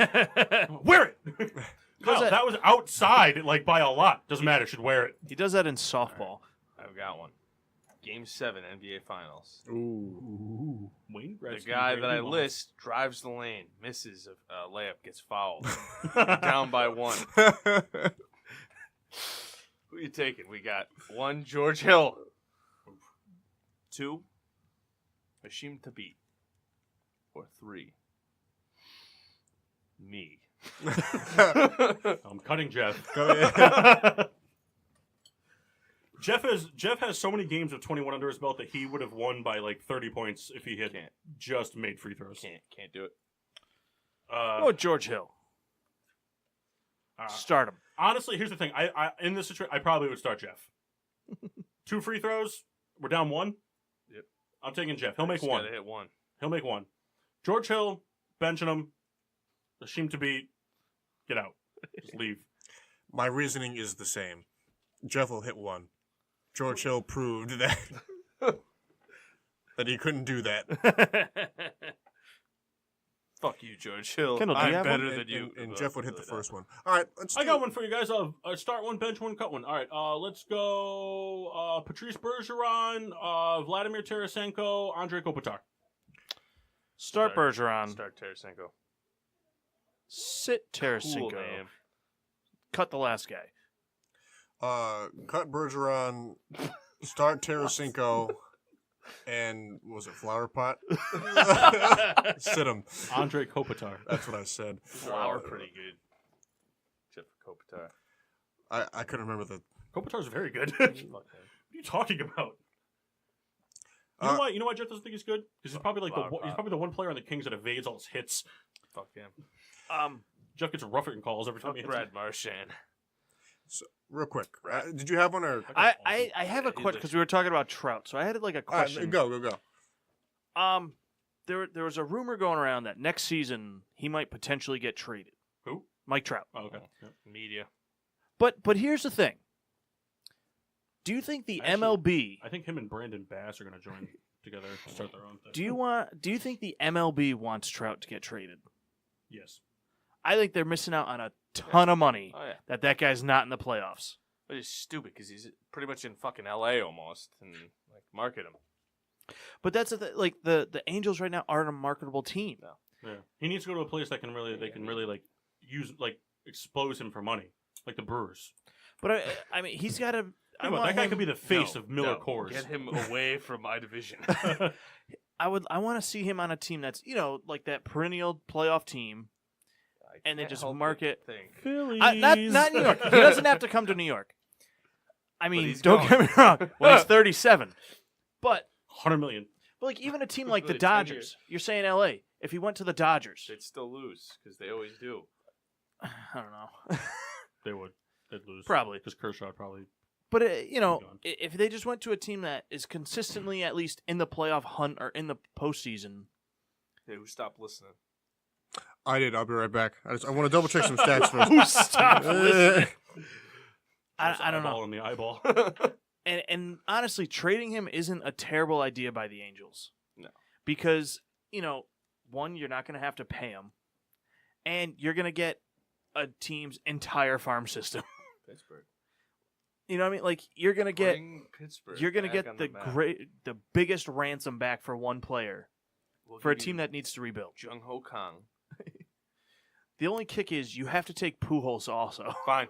Wear it, Kyle. That was outside, like by a lot. Doesn't matter. Should wear it. He does that in softball. I've got one. Game 7 NBA Finals. Ooh. Wayne The Gretzky, guy that I Randy Moss. list drives the lane, misses a layup, gets fouled. Down by 1. Who you taking? We got 1, George Hill. 2, Hashim Thabit. Or 3, me. I'm cutting Jeff. Jeff has so many games of 21 under his belt that he would have won by like 30 points if he had just made free throws. Can't do it. Oh, George Hill. Start him. Honestly, here's the thing. I in this situation, I probably would start Jeff. 2 free throws. We're down 1. Yep. I'm taking Jeff. He'll make 1. Gotta hit 1. He'll make 1. George Hill, benching him. Hashim Thabit, get out. Just leave. My reasoning is the same. Jeff will hit 1. George Hill proved that he couldn't do that. Fuck you, George Hill. Kendall, do you I'm have better one? than you. And Jeff would hit the first one. All right, I got one for you guys. Start one, bench one, cut one. All right, let's go. Patrice Bergeron, Vladimir Tarasenko, Andrei Kopitar. Start Bergeron. Start Tarasenko. Sit Tarasenko. Cool name. Cut the last guy. Cut Bergeron, start Tarasenko, and was it Flower Pot? Sit him. Andrei Kopitar. That's what I said. Flower pretty good. Except for Kopitar. I couldn't remember the. Kopitar's very good. Fuck him. What are you talking about? You know why Jeff doesn't think he's good? Because he's probably he's probably the one player on the Kings that evades all his hits. Fuck him. Jeff gets roughing calls every time he hits. Brad Marchand. So, real quick, did you have one or? I have a question because we were talking about Trout, so I had like a question. Go. There was a rumor going around that next season he might potentially get traded. Who? Mike Trout. Oh, okay. Yep. Media. But here's the thing. Do you think the MLB? I think him and Brandon Bass are going to join together to start their own thing. Do you think the MLB wants Trout to get traded? Yes. I think they're missing out on a ton of money Oh, yeah. that guy's not in the playoffs. Which is stupid because he's pretty much in fucking LA almost and like market him. But that's the Angels right now aren't a marketable team. No. Yeah. He needs to go to a place that can really like use like expose him for money, like the Brewers. But I mean, he's got to. That guy could be the face of Miller Coors. Get him away from my division. I want to see him on a team that's like that perennial playoff team. And they just market Phillies. not New York. He doesn't have to come to New York. I mean, he's don't going. get me wrong. Well, he's 37, but $100 million. like even a team like the Really, 10 Dodgers. years. You're saying L.A. If he went to the Dodgers, They'd still lose because they always do. I don't know. They'd lose. Probably. Because Kershaw would probably. But gone. if they just went to a team that is consistently at least in the playoff hunt or in the postseason, Hey, who stopped listening? I did. I'll be right back. I want to double check some stats first. who stopped listening? I don't know. In the eyeball. And honestly, trading him isn't a terrible idea by the Angels. No. Because, one, you're not going to have to pay him. And you're going to get a team's entire farm system. Pittsburgh. You know what I mean? Like, you're going to get Bring Pittsburgh. you're going to back get on the map. the biggest ransom back for one player We'll for a give team you that needs to rebuild. Jung Ho Kang. The only kick is you have to take Pujols also. Fine.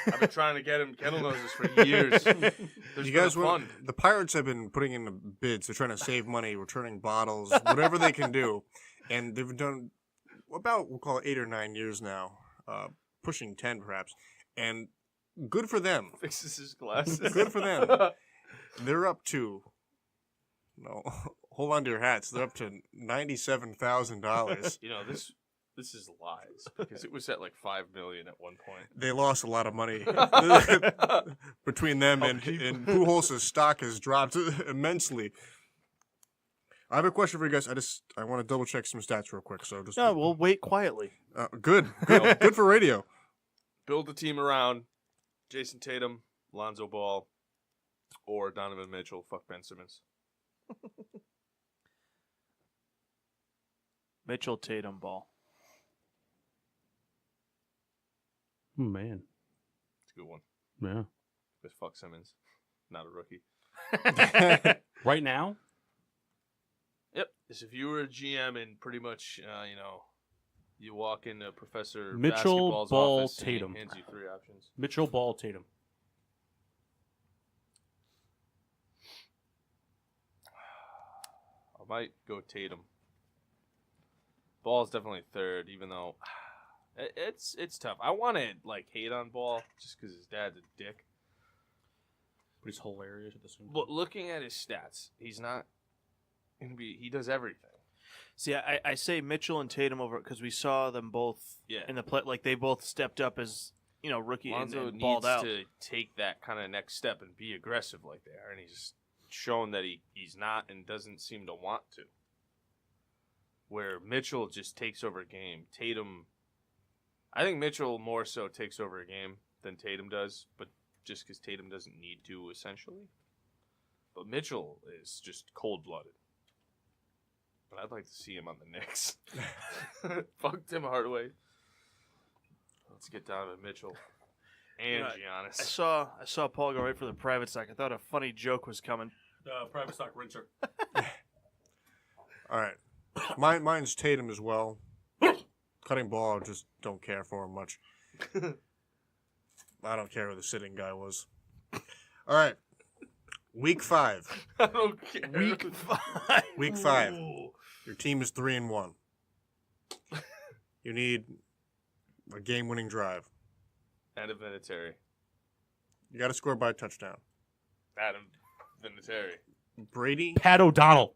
I've been trying to get him. Kendall knows this for years. There's You been guys, a fund. the Pirates have been putting in the bids. They're trying to save money, returning bottles, whatever they can do, and they've done about we'll call it 8 or 9 years now, pushing 10 perhaps, and good for them. Fixes his glasses. Good for them. They're up to hold on to your hats. They're up to $97,000. You know this is lies because it was at like $5 million at one point. They lost a lot of money between them and Pujols' stock has dropped immensely. I have a question for you guys. I want to double check some stats real quick. So just No, we'll wait quietly. good, good for radio. Build a team around Jason Tatum, Lonzo Ball, or Donovan Mitchell. Fuck Ben Simmons. Mitchell, Tatum, Ball. Oh, man. It's a good one. Yeah. Because fuck Simmons. Not a rookie. Right now? Yep. As if you were a GM and pretty much, you walk into Professor Mitchell, Basketball's Ball, office and Tatum. he hands you 3 options. Mitchell, Ball, Tatum. I might go Tatum. Ball's definitely third, even though it's tough. I want to hate on Ball just because his dad's a dick. But he's hilarious at the same time. But looking at his stats, he's not gonna be. He does everything. See, I say Mitchell and Tatum over because we saw them both in the play. Like they both stepped up as rookie Lonzo and balled needs out. to take that kind of next step and be aggressive like they are, and he's shown that he's not and doesn't seem to want to. Where Mitchell just takes over a game. Tatum, I think Mitchell more so takes over a game than Tatum does, but just because Tatum doesn't need to, essentially. But Mitchell is just cold-blooded. But I'd like to see him on the Knicks. Fuck Tim Hardaway. Let's get down to Mitchell and Giannis. I saw Paul go right for the private stock. I thought a funny joke was coming. Private stock rinser. All right. Mine's Tatum as well. Cutting ball, just don't care for him much. I don't care who the sitting guy was. All right. Week 5. I don't care. Week 5. Your team is 3-1. You need a game-winning drive. Adam Vinatieri. You got to score by a touchdown. Adam Vinatieri. Brady, Pat O'Donnell.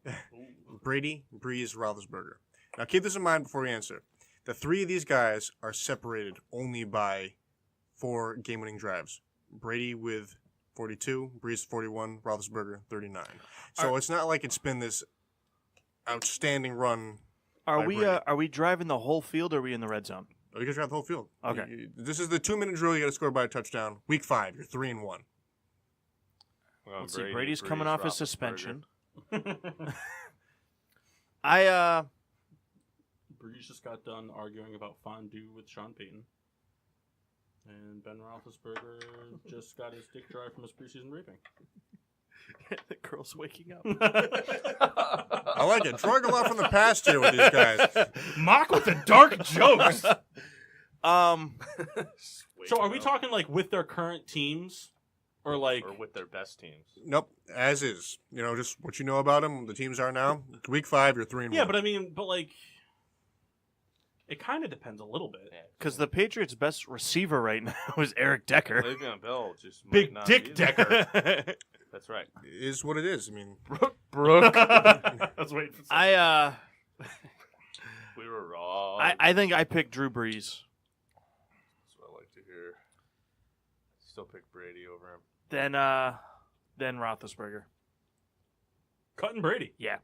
Breeze, Roethlisberger. Now keep this in mind before you answer. The 3 of these guys are separated only by 4 game-winning drives. Brady with 42, Breeze 41, Roethlisberger 39. So it's not like it's been this outstanding run. Are by we Brady. are we driving the whole field or are we in the red zone? Oh, you guys drive the whole field. Okay. This is the 2-minute drill. You got to score by a touchdown. Week 5, you're 3-1. Let's see. Brady's coming off his Roethlisberger. suspension. Breeze just got done arguing about fondue with Sean Payton. And Ben Roethlisberger just got his dick dry from his preseason raping. The girl's waking up. I like it. Drawing a lot from the past here with these guys. Mock with the dark jokes. So are we talking with their current teams? Or with their best teams? Nope, as is. Just what you know about them, the teams are now. Week 5, you're 3-1. Yeah, but it kind of depends a little bit. Because the Patriots' best receiver right now is Eric Decker. Le'Veon Bell just might Big not Dick be Decker. That's right. It is what it is. I mean, Brooke. Let's wait for We were wrong. I think I picked Drew Brees. That's what I like to hear. Still pick Brady over him. Then Roethlisberger. Cutting Brady. Yeah.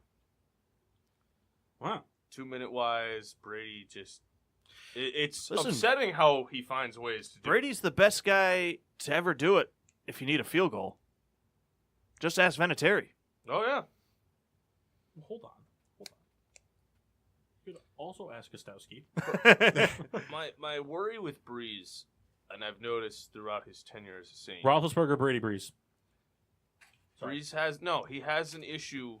Wow. 2-minute wise, Brady just... It's Listen, upsetting how he finds ways to do Brady's the best guy to ever do it if you need a field goal. Just ask Vinatieri. it. Oh, yeah. Hold on. You could also ask Gostowski. My worry with Breeze, and I've noticed throughout his tenure as a Saint, Roethlisberger, Brady, Breeze. Breeze has an issue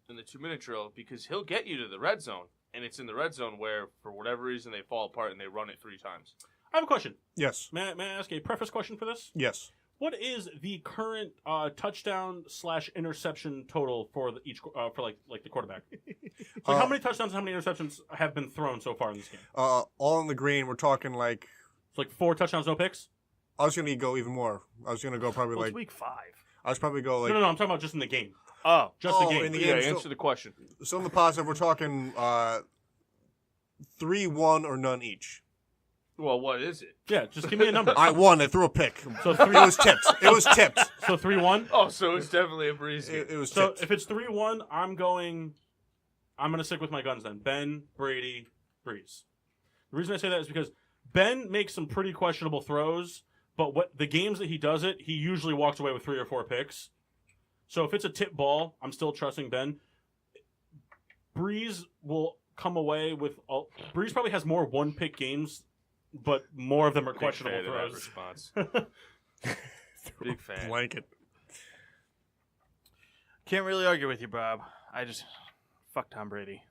in the 2-minute drill because he'll get you to the red zone, and it's in the red zone where, for whatever reason, they fall apart and they run it 3 times. I have a question. yes. May I ask a preface question for this? Yes. What is the current touchdown/interception total for each for the quarterback? So how many touchdowns, how many interceptions have been thrown so far in this game? All in the green, we're talking It's 4 touchdowns, no picks. I was going to go even more. I was going to go probably It's week 5. I was probably go No, I'm talking about just in the game. Oh. Just the game. in the Yeah, game. answer the question. So in the positive, we're talking 3-1 or none each. Well, what is it? Yeah, just give me a number. I won. I threw a pick. So It was tipped. It was tipped. So 3-1. Oh, so it's definitely a breeze. It was So tipped. if it's 3-1, I'm gonna stick with my guns then. Ben, Brady, Breeze. The reason I say that is because Ben makes some pretty questionable throws, but what the games that he does it, he usually walks away with 3 or 4 picks. So if it's a tip ball, I'm still trusting Ben. Breeze will come away with Breeze probably has more 1-pick games, but more of them are questionable Big fan of that throws. response. Big fan. Blanket. Can't really argue with you, Bob. Fuck Tom Brady.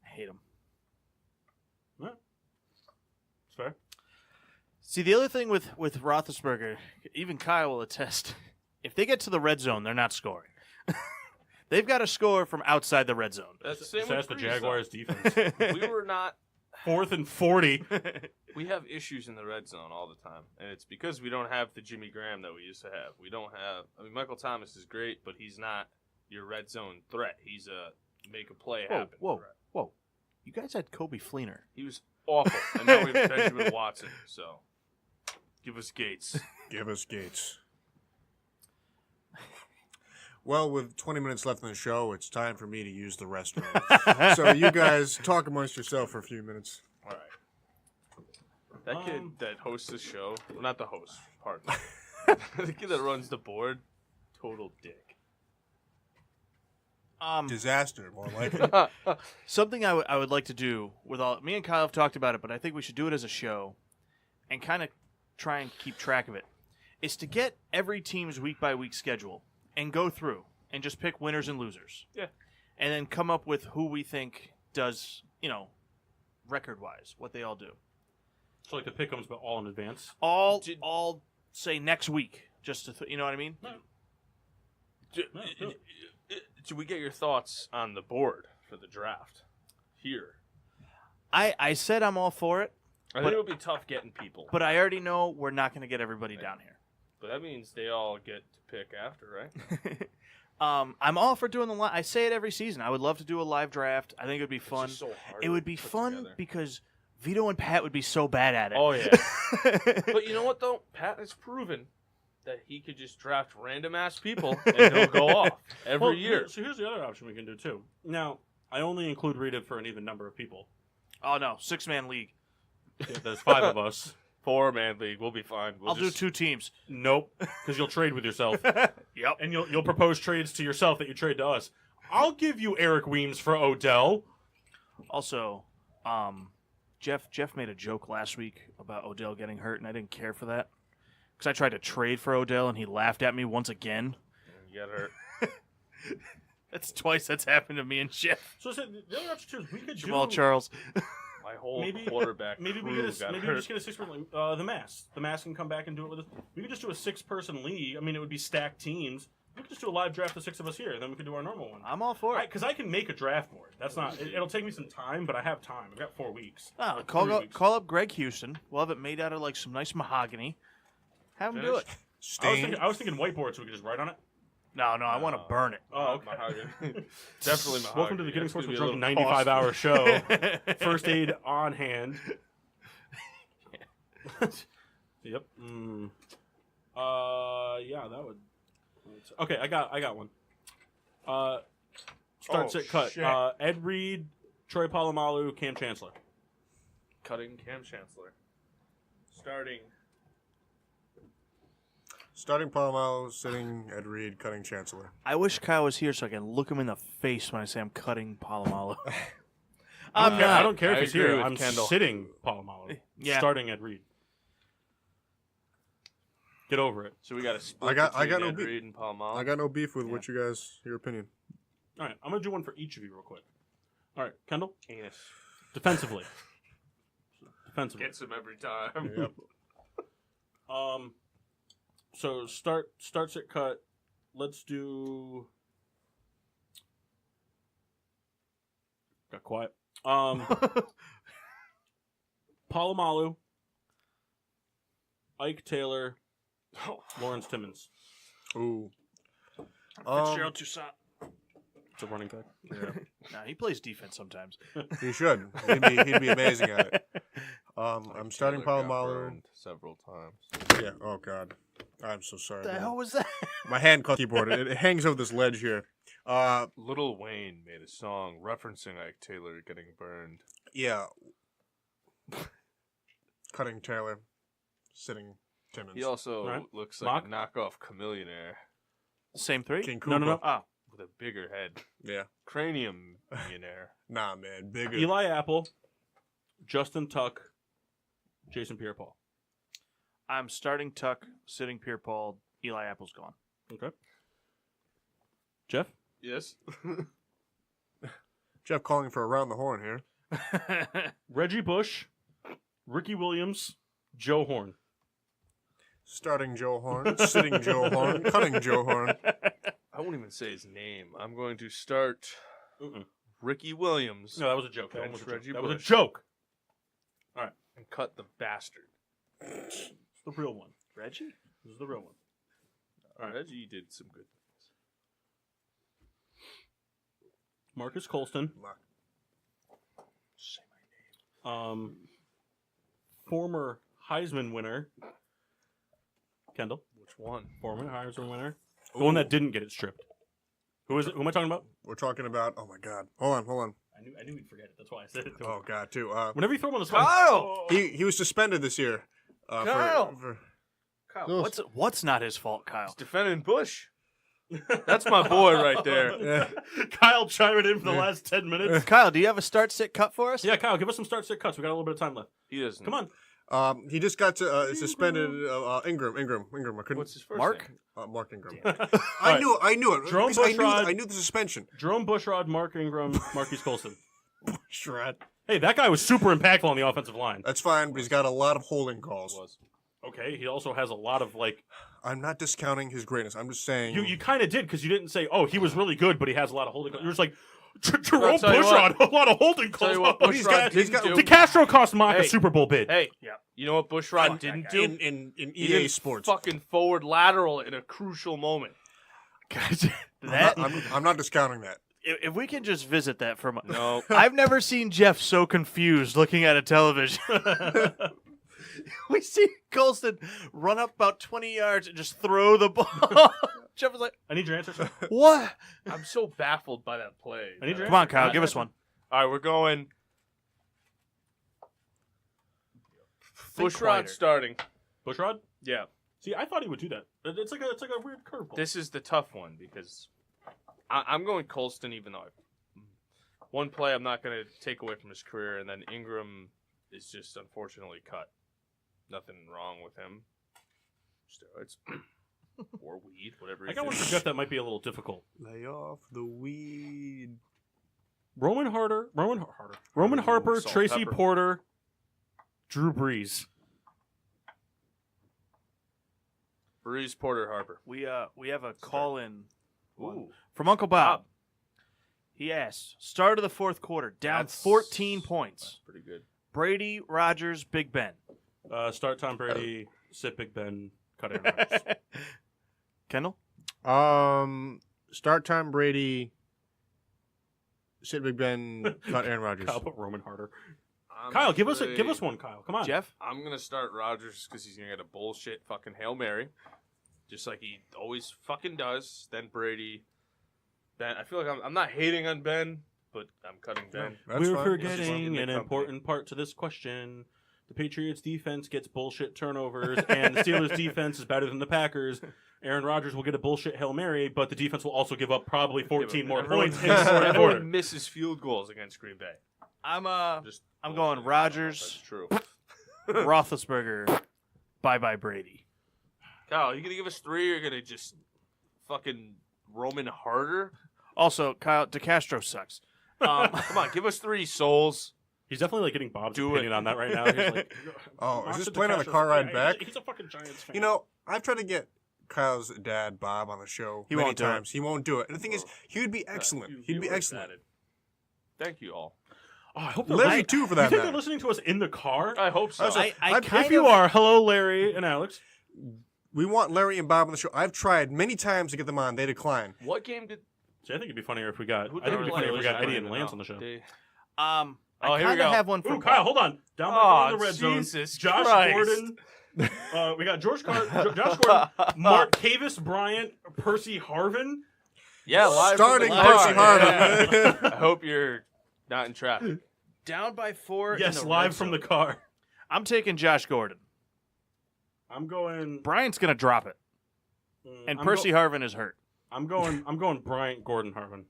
I hate him. Yeah. It's fair. See, the other thing with Roethlisberger, even Kyle will attest, if they get to the red zone, they're not scoring. They've got to score from outside the red zone. That's the same So that's with the Breeze, Jaguars' defense. though. We were not. 4th and 40. We have issues in the red zone all the time, and it's because we don't have the Jimmy Graham that we used to have. We don't have. I mean, Michael Thomas is great, but he's not your red zone threat. He's a make a play happen. Whoa. You guys had Kobe Fleener. He was awful, and now we have Benjamin Watson. So, give us Gates. Give us Gates. Well, with 20 minutes left in the show, it's time for me to use the restroom. So you guys talk amongst yourself for a few minutes. All right. That kid that hosts the show, well, not the host, pardon. The kid that runs the board, total dick. Disaster, more like it. Something I would like to do with me and Kyle have talked about it, but I think we should do it as a show and kind of try and keep track of it, is to get every team's week-by-week schedule and go through and just pick winners and losers. Yeah. And then come up with who we think does, record-wise, what they all do. So like the pick'ems, but all in advance. All say next week, just to, you know what I mean? Should we get your thoughts on the board for the draft here? I said I'm all for it, I think it would be tough getting people. but I already know we're not going to get everybody down here. But that means they all get to pick after, right? I'm all for doing the live. I say it every season. I would love to do a live draft. I think it would be fun. It's just so hard It to would be put fun together. because Vito and Pat would be so bad at it. Oh, yeah. But you know what, though? Pat has proven that he could just draft random-ass people and he'll go off every year. So here's the other option we can do, too. Now, I only include Rita for an even number of people. Oh, no. 6-man league. There's 5 of us. 4-man league. We'll be fine. I'll do 2 teams. Nope, because you'll trade with yourself. Yep. And you'll propose trades to yourself that you trade to us. I'll give you Eric Weems for Odell. Also, Jeff made a joke last week about Odell getting hurt, and I didn't care for that. Because I tried to trade for Odell, and he laughed at me once again. You got hurt. That's twice that's happened to me and Jeff. So the other option, too, is we could Jamal do... Charles. My whole maybe, quarterback Maybe we crew get a, got maybe we hurt. just get a 6-person the Mass. The Mass can come back and do it with us. We could just do a 6-person league. I mean, it would be stacked teams. We could just do a live draft of 6 of us here. Then we could do our normal one. I'm all for it. Because I can make a draft board. That's not. It'll take me some time, but I have time. I've got 4 weeks. Oh, 3 weeks. call up Greg Houston. We'll have it made out of like some nice mahogany. Have him do it. Stain. I was thinking whiteboard, so we could just write on it. No, I want to burn it. Oh, okay. Mahogany. Definitely mahogany. Welcome to the Getting That's Sports gonna with be a Drunk little 95-hour show. First aid on hand. Yep. Yeah, that would. Okay, I got one. Start, sit, cut. shit. Ed Reed, Troy Polamalu, Cam Chancellor. Cutting Cam Chancellor. Starting Palomalo, sitting Ed Reed, cutting Chancellor. I wish Kyle was here so I can look him in the face when I say I'm cutting Palomalo. I don't care if I he's agree here. with I'm Kendall. sitting Polamalu. Yeah. Starting Ed Reed. Get over it. So we got to split I got between no Ed beef. Reed and Palomalo. I got no beef with what you guys, your opinion. All right, I'm going to do one for each of you real quick. All right, Kendall, Anus. defensively. Gets him every time. Yep. So start, sit, cut. Let's do. Got quiet. Polamalu, Ike Taylor, Lawrence Timmons. Ooh. Fitzgerald Toussaint. It's a running back. Yeah. No, he plays defense sometimes. He should. He'd be amazing at it. I'm starting Taylor got Palomalu. burned several times. Yeah. Oh God. I'm so sorry. What the man. hell was that? My hand caught the keyboard. It hangs over this ledge here. Lil Wayne made a song referencing Ike Taylor getting burned. Yeah. Cutting Taylor, sitting Timmons. He also Right. looks like Mock? a knockoff Chameleonaire Same three? King No, Koopa. no, no. Ah, with a bigger head. Yeah. Cranium millionaire. Nah, man. Bigger. Eli Apple, Justin Tuck, Jason Pierre-Paul. I'm starting Tuck, sitting Pierre-Paul. Eli Apple's gone. Okay. Jeff? Yes. Jeff calling for around the horn here. Reggie Bush, Ricky Williams, Joe Horn. Starting Joe Horn, sitting Joe Horn, cutting Joe Horn. I won't even say his name. I'm going to start Mm-mm. Ricky Williams No, that was a joke. That, Bench was a joke. Reggie That was a Bush. joke. and cut the bastard. It's the real one. Reggie? This is the real one. All right, Reggie did some good things. Marcus Colston, Say my name. former Heisman winner. Kendall, Which one? former Heisman winner. The one that didn't get it stripped. Who is it? Who am I talking about? We're talking about. Oh my God. Hold on. I knew he'd forget it. That's why I said it. To him. Oh God, too. Whenever you throw him on the spot, Kyle! He was suspended this year. Kyle! For Kyle, What's not his fault, Kyle? He's defending Bush. That's my boy right there. yeah. Kyle chiming in for the last 10 minutes. Kyle, do you have a start sit cut for us? Yeah, Kyle, give us some start sit cuts. We got a little bit of time left. He doesn't. Come on. He just got suspended. Ingram. I couldn't. What's his first Mark? name? Mark Ingram. Right. I knew it. Jerome Because Bushrod. I knew the suspension. Jerome Bushrod, Mark Ingram, Marquise Colston. Shred. Hey, that guy was super impactful on the offensive line. That's fine, but he's got a lot of holding calls. Was. Okay, he also has a lot of like. I'm not discounting his greatness. I'm just saying. You kind of did because you didn't say, "Oh, he was really good,but he has a lot of holding calls." You're just like, Jerome tell you Bushrod, a lot of holding Tell calls. you what, Oh, he's got. Bushrod didn't do. DeCastro cost Mock a Hey. Super Bowl bid. Hey, Yeah. you know what Bushrod didn't do? in He EA didn't Sports. fucking forward lateral in a crucial moment. Guys, that I'm not discounting that. if we can just visit that for a moment. No. I've never seen Jeff so confused looking at a television. We see Colston run up about 20 yards and just throw the ball. Jeff was like, I need your answer, sir. what? I'm so baffled by that play. I need your Come on, answer. Kyle, give us one. All right, we're going. Bushrod quieter. starting. Bushrod? Yeah. See, I thought he would do that. It's like a weird curveball. This is the tough one because I'm going Colston, even though one play I'm not going to take away from his career, and then Ingram is just unfortunately cut. Nothing wrong with him. Steroids or weed, whatever. I got one for Jeff that might be a little difficult. Lay off the weed. Roman Harper, Salt, Tracy pepper. Porter, Drew Brees. Breeze, Porter, Harper. We have a call in Ooh. from Uncle Bob. He asked, start of the fourth quarter, down That's- 14 points. That's pretty good. Brady, Rogers, Big Ben. Start Tom Brady, sit Big Ben, cut Aaron Rodgers. Kendall? Start time Brady. Sit Big Ben. Cut Aaron Rodgers. Kyle put Roman Harder. I'm Kyle, give actually- us one, Kyle. Come on. Jeff? I'm gonna start Rodgers because he's gonna get a bullshit fucking Hail Mary, just like he always fucking does. Then Brady. Ben. I feel like I'm not hating on Ben, but I'm cutting Ben. That's We're fine. forgetting in the an company. important part to this question. The Patriots defense gets bullshit turnovers, and the Steelers defense is better than the Packers. Aaron Rodgers will get a bullshit Hail Mary, but the defense will also give up probably 14 more points in the fourth quarter. Everyone misses field goals against Green Bay. I'm Just I'm bullshit. going Rodgers. That's true. Roethlisberger. Bye-bye Brady. Kyle, you gonna give us 3 or you gonna just fucking Roman Harder? Also, Kyle, DeCastro sucks. Come on, give us 3 souls. He's definitely like getting Bob's Do opinion it. on that right now. He's like, Oh, is Mark this the playing on the Castros- car ride yeah, back? He's a fucking Giants fan. You know, I've tried to get Kyle's dad, Bob, on the show He many won't do it. times. He won't do it. And the thing is, he would be excellent. He'd be excellent. Thank you all. Oh, I hope they're Larry, listening. too, for You that think they're matter. listening to us in the car? I hope so. If you are, hello, Larry and Alex. We want Larry and Bob on the show. I've tried many times to get them on. They decline. What game did? See, I think it'd be funnier if we got. Who I think it'd be did funnier if we got I don't Eddie and even Lance know. on the show. They- Oh, I here we kind of go. have one for Ooh, Kyle, hold on. Down by four in the red Jesus zone. Josh Christ. Gordon. We got Josh Gordon, Martavis Bryant, Percy Harvin. Yeah, live Starting from the car. Percy Harvin. Yeah. I hope you're not in traffic. down by 4. Yes, in the live red from zone. the car. I'm taking Josh Gordon. I'm going. Bryant's gonna drop it, and I'm Percy Harvin is hurt. I'm going Bryant, Gordon, Harvin.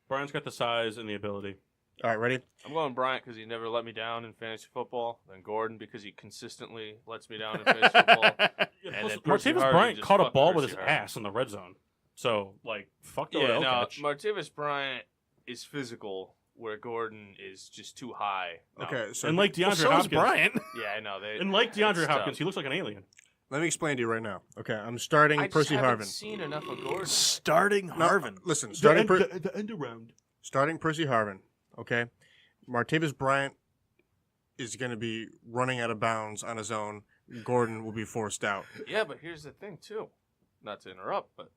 Bryant's got the size and the ability. All right, ready? I'm going Bryant because he never let me down in fantasy football. Then Gordon because he consistently lets me down in fantasy football. And then Percy Martavis Harvin Bryant just caught a fucking ball with Percy his Harvin. ass in the red zone. So, like, fuck the Yeah, Odell no, catch. Martavis Bryant is physical, where Gordon is just too high. No. Okay, so And like DeAndre So is Hopkins. Bryant. Yeah, I know. And like DeAndre it's Hopkins, tough. he looks like an alien. let me explain to you right now. Okay, I'm starting I just Percy haven't Harvin. seen enough of Gordon. Starting No, Harvin. listen, starting the end around. starting Percy Harvin. Okay, Martavis Bryant is going to be running out of bounds on his own. Gordon will be forced out. Yeah, but here's the thing too. Not to interrupt, but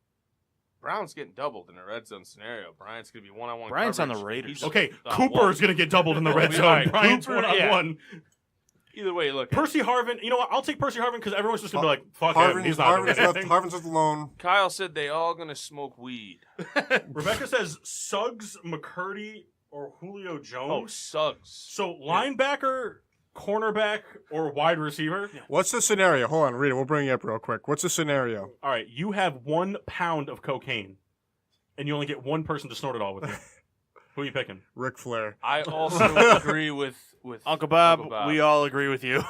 Brown's getting doubled in a red zone scenario. Bryant's gonna be one-on-one. Bryant's on the coverage. Raiders. He's Okay, one. Cooper's going to get doubled in the red All zone. right, Bryant's Cooper, one-on-one. Either way, look. Percy Harvin, you know what? I'll take Percy Harvin because everyone's just going to be like, fuck him. He's not doing anything. Harvin's left alone. Kyle said they all gonna smoke weed. Rebecca says Suggs, McCurdy, or Julio Oh, Jones. Suggs. So linebacker, cornerback, or wide receiver. What's the scenario? Hold on, Rita. We'll bring you up real quick. What's the scenario? All right, you have 1 pound of cocaine, and you only get one person to snort it all with you. Who are you picking? Ric Flair. I also agree with Uncle Bob, Uncle Bob. we all agree with you.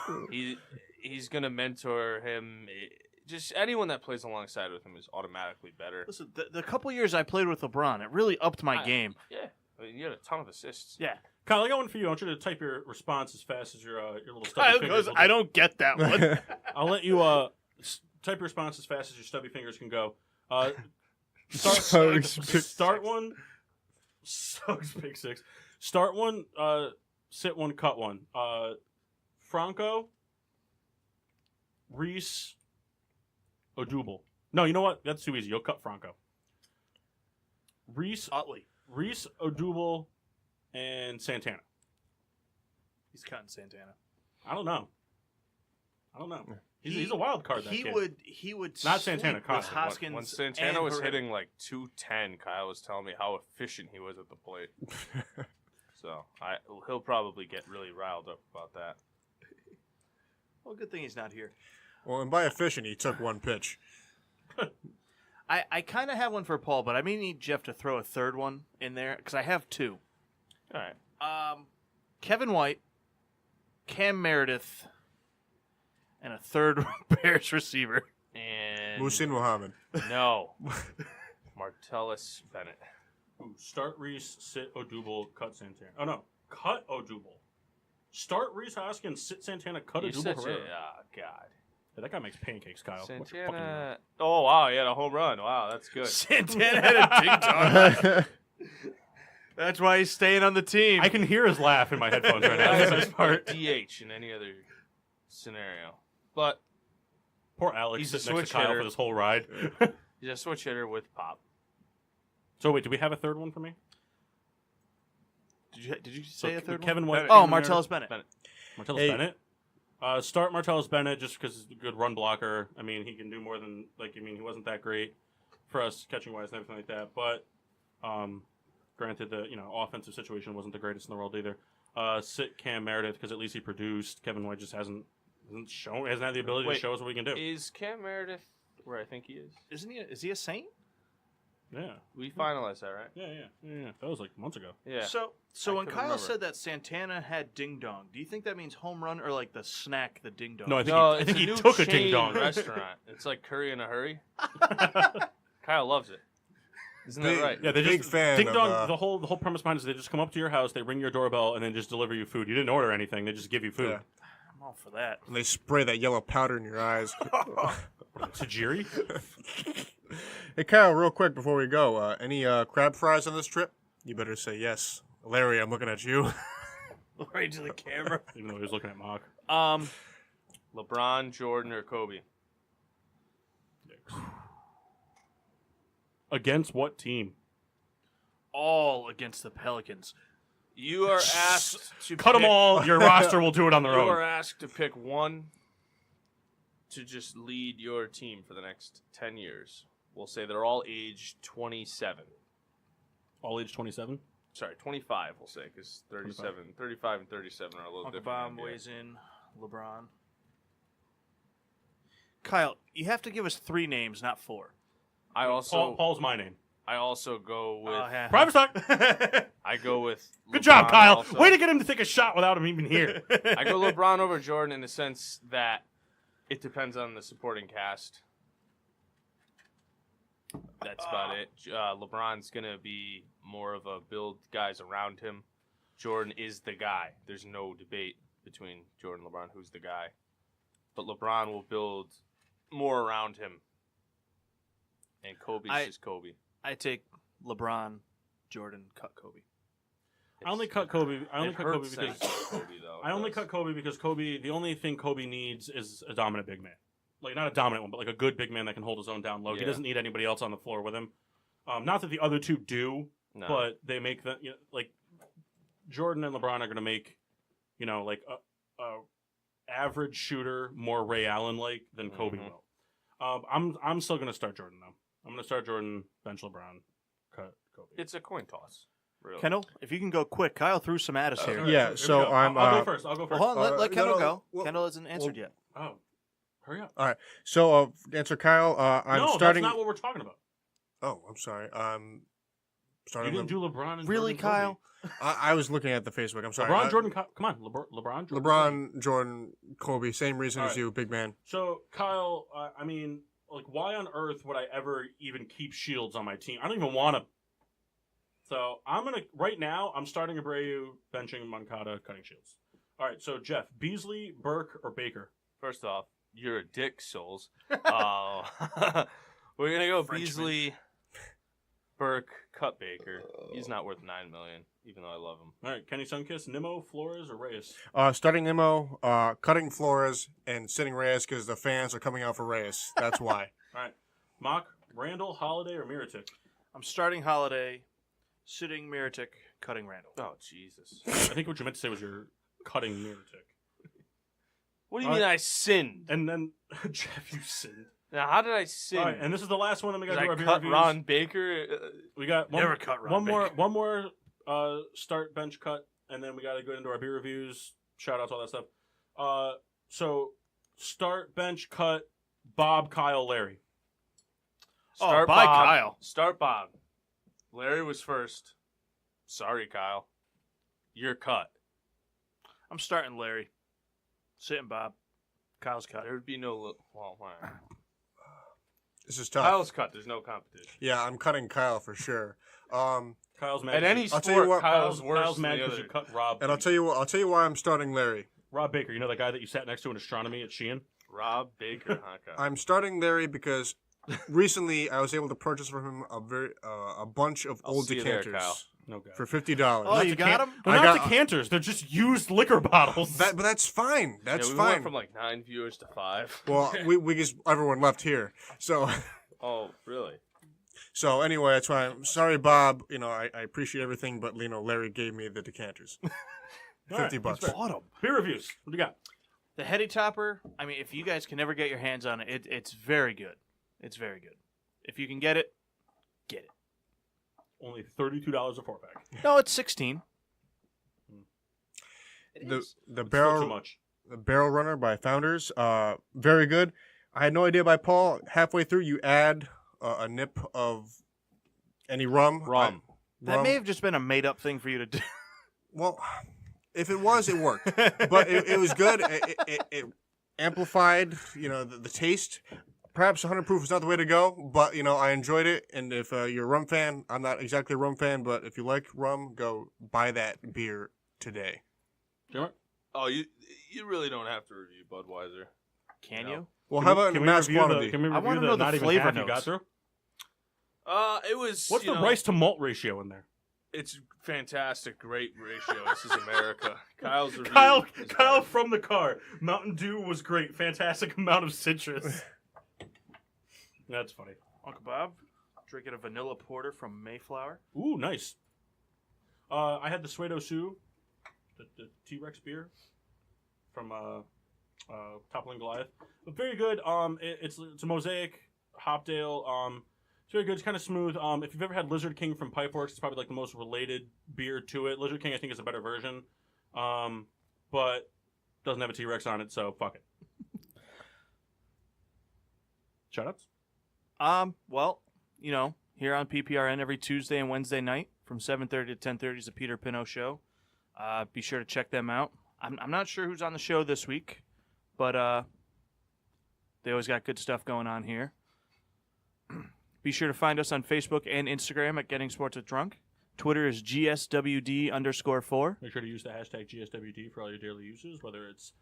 He's gonna mentor him. Just anyone that plays alongside with him is automatically better. Listen, the couple years I played with LeBron, it really upped my game. Yeah, I mean, you had a ton of assists. Yeah. Kyle, I got one for you. I want you to type your response as fast as your little stubby fingers. will I do. don't get that one. I'll let you type your response as fast as your stubby fingers can go. Start one. Suggs Big Six. Start one. Sit one. Cut one. Franco. Reese. Odubel. No, you know what? That's too easy. You'll cut Franco. Reese. Utley. Reese, Odubel, and Santana. He's cutting Santana. I don't know. He's a wild card. That He kid. would Not Santana, sleep with Costner. Hoskins. When Santana and was Herrera. hitting like 210, Kyle was telling me how efficient he was at the plate. So he'll probably get really riled up about that. Well, good thing he's not here. Well, and by efficient, he took one pitch. I kind of have one for Paul, but I may need Jeff to throw a third one in there because I have 2. All right. Kevin White, Cam Meredith, and a third Bears receiver. And Muhsin Muhammad. no, Martellus Bennett. Ooh, start Reese, sit Odubel, cut Santana. Oh no, cut Odubel. Start Reese Hoskins, sit Santana, cut You're Odubel such a Herrera. God. Yeah, that guy makes pancakes, Kyle. What's your fucking Santana. Oh wow, he had a home run. Wow, that's good. Santana had a ding dong. That's why he's staying on the team. I can hear his laugh in my headphones right now. That's the best part. DH in any other scenario, but Poor Alex He's a sitting next to switch Kyle hitter. for this whole ride. he's a switch hitter with pop. So wait, do we have a third one for me? Did you say a third Kevin one? White. Oh, Kevin Martellus Bennett. Martellus Hey. Bennett. Start Martellus Bennett just because he's a good run blocker. I mean, he can do more than he wasn't that great for us catching wise and everything like that. But granted, the offensive situation wasn't the greatest in the world either. Sit Cam Meredith because at least he produced. Kevin White just hasn't had the ability to show us what we can do. Is Cam Meredith where I think he is? Isn't he? Is he a Saint? Yeah, We finalized that, right? yeah. That was like months ago. Yeah. So I when couldn't Kyle remember. said that Santana had ding dong, do you think that means home run or like the snack, the ding dong? No, I think No, I it's think a he new took a chain ding dong. restaurant. It's like curry in a hurry. Kyle loves it. Isn't Big- that right? Yeah, they Big just fan ding of, dong. The whole premise behind it is they just come up to your house, they ring your doorbell, and then just deliver you food. You didn't order anything; they just give you food. Yeah. I'm all for that. And they spray that yellow powder in your eyes. Tajiri? Hey, Kyle, real quick before we go, any crab fries on this trip? You better say yes. Larry, I'm looking at you. Right to the camera. Even though he was looking at Mock. LeBron, Jordan, or Kobe? Against what team? all against the Pelicans. You are asked to Cut them pick- all. Your roster will do it on their You own. are asked to pick one to just lead your team for the next 10 years. We'll say they're all aged 27. All age 27? Sorry, 25, we'll say, because 35 and 37 are a little Uncle different. Bob in the NBA. weighs in. LeBron. Kyle, you have to give us 3 names, not 4. Paul's my name. I also go with Private stock. I go with Good LeBron job, Kyle. also. Way to get him to take a shot without him even here. I go LeBron over Jordan in the sense that it depends on the supporting cast. That's about it. LeBron's going to be more of a build guys around him. Jordan is the guy. There's no debate between Jordan and LeBron who's the guy. But LeBron will build more around him. And Kobe's just Kobe. I take LeBron, Jordan, cut Kobe. I only cut Kobe. I only It cut Kobe hurts because saying Kobe, though. I only cut Kobe because Kobe. The only thing Kobe needs is a dominant big man, like not a dominant one, but like a good big man that can hold his own down low. He Yeah. doesn't need anybody else on the floor with him. Not that the other two do, No. but they make the like Jordan and LeBron are going to make like a average shooter more Ray Allen like than Kobe Mhm. will. I'm still going to start Jordan though. I'm going to start Jordan, bench LeBron, cut Kobe. It's a coin toss. Really. Kendall, if you can go quick. Kyle threw some at us here. All right, Yeah, here we so go. I'm, I'll uh, go first. I'll go Well, first. hold on, let no, Kendall no, go. well- Kendall hasn't answered yet. Oh, hurry up. All right. So, to answer Kyle, I'm no, starting. that's not what we're talking about. Oh, I'm sorry. You Starting. didn't do LeBron and Really, Jordan, Kobe. Kyle? I was looking at the Facebook. I'm sorry. LeBron, Jordan, come on, LeBron, Jordan, Kobe. LeBron, Jordan, Kobe. Same reason All as right. you, big man. So, Kyle, I mean, like, why on earth would I ever even keep Shields on my team? I don't even want him. So, right now, I'm starting Abreu, benching Moncada, cutting Shields. All right, so, Jeff, Beasley, Burke, or Baker? First off, you're a dick, Souls. We're going to go Beasley, Burke, cut Baker. He's not worth $9 million, even though I love him. All right, Kenny Sunkiss, Nimmo, Flores, or Reyes? Starting Nemo, cutting Flores, and sitting Reyes because the fans are coming out for Reyes. That's why. All right, Mock, Randall, Holiday, or Miritic? I'm starting Holiday, sitting Miritic, cutting Randall. Oh, Jesus. I think what you meant to say was you're cutting Miritic. What do you mean I sinned? And then, Jeff, you sinned. Now, how did I sin? All right, and this is the last one that we got Did to do I our beer cut reviews. Ron Baker? We got Never cut Ron Baker. one more start bench cut, and then we got to go into our beer reviews, shout outs, all that stuff. So start bench cut, Bob, Kyle, Larry. Start bye, Bob. Kyle. Start Bob. Larry was first. Sorry, Kyle. You're cut. I'm starting Larry, sitting Bob. Kyle's cut. There would be no... Well, all right. This is tough. Kyle's cut. There's no competition. Yeah, I'm cutting Kyle for sure. Kyle's mad. At any I'll tell you sport, what, Kyle's worse Kyle's than mad the because other. you cut Rob. And I'll tell you what. I'll tell you why I'm starting Larry. Rob Baker. You know that guy that you sat next to in astronomy at Sheehan? Rob Baker, huh, Kyle? I'm starting Larry because recently I was able to purchase from him a bunch of I'll old see you there, decanters Kyle. No guy. for $50. Oh, you got him? They're I not got- decanters. They're just used liquor bottles. But that's fine. That's we fine. went from like 9 viewers to 5. Well, we just everyone left here. So Oh, really? anyway, that's why I'm sorry, Bob. I appreciate everything, but Larry gave me the decanters. All right, $50. Bought him. Beer reviews. What do you got? The Heady Topper, I mean, if you guys can never get your hands on it, it's very good. It's very good. If you can get it, get it. Only $32 a 4-pack. No, it's 16. The It's still too barrel much. the barrel runner by Founders, very good. I had no idea by Paul. Halfway through, you add a nip of any rum. Rum. That may have just been a made-up thing for you to do. Well, if it was, it worked. But it was good. It amplified, the taste. Perhaps 100 proof is not the way to go, but, I enjoyed it. And if you're a rum fan, I'm not exactly a rum fan, but if you like rum, go buy that beer today. Jimmer? Oh, you really don't have to review Budweiser. Can No. you? Well, how about in mass quantity? Can we I review wanna the know the not even flavor half you notes. got through? It was. What's the rice to malt ratio in there? It's fantastic, great ratio. This is America. Kyle's review. Kyle is Kyle bad. from the car. Mountain Dew was great. Fantastic amount of citrus. That's funny. Uncle Bob? Drinking a vanilla porter from Mayflower. Ooh, nice. I had the Suedo Sioux, the T-Rex beer from Toppling Goliath. But very good. It's a Mosaic hopped ale. It's very good. It's kind of smooth. If you've ever had Lizard King from Pipeworks, it's probably like the most related beer to it. Lizard King, I think, is a better version, but doesn't have a T-Rex on it, so fuck it. Shoutouts? Well, you know, here on PPRN every Tuesday and Wednesday night from 7:30 to 10:30 is the Peter Pinot Show. Be sure to check them out. I'm not sure who's on the show this week, but they always got good stuff going on here. Be sure to find us on Facebook and Instagram at Getting Sports with Drunk. Twitter is GSWD_4. Make sure to use the hashtag GSWD for all your daily uses, whether it's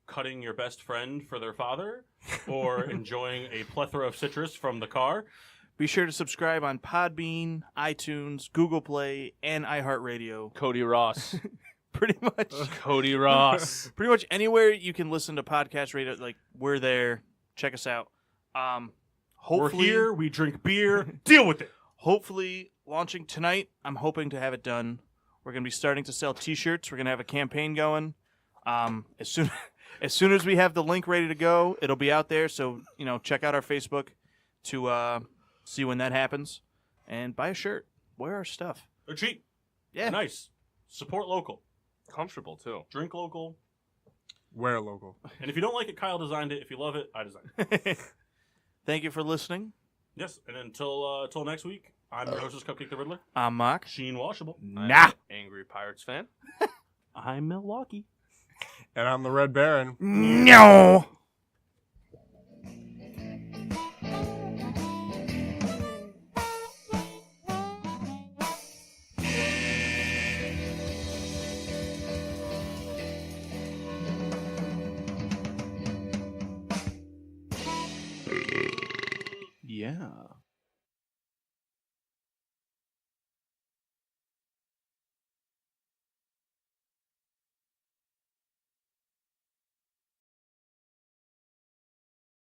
cutting your best friend for their father or enjoying a plethora of citrus from the car. Be sure to subscribe on Podbean, iTunes, Google Play, and iHeartRadio. Cody Ross. Pretty much. Cody Ross. Pretty much anywhere you can listen to podcast radio, like, we're there. Check us out. Hopefully, we're here. We drink beer. Deal with it. Hopefully, launching tonight, I'm hoping to have it done. We're going to be starting to sell T-shirts. We're going to have a campaign going. As soon as we have the link ready to go, it'll be out there. So, you know, check out our Facebook to see when that happens. And buy a shirt. Wear our stuff. They're cheap. Yeah. Nice. Support local. Comfortable, too. Drink local. Wear local. And if you don't like it, Kyle designed it. If you love it, I designed it. Thank you for listening. Yes, and until next week, I'm your hostess, Cupcake the Riddler. I'm Mock. Sheen Washable. Nah. Angry Pirates fan. I'm Milwaukee. And I'm the Red Baron. No. Yeah.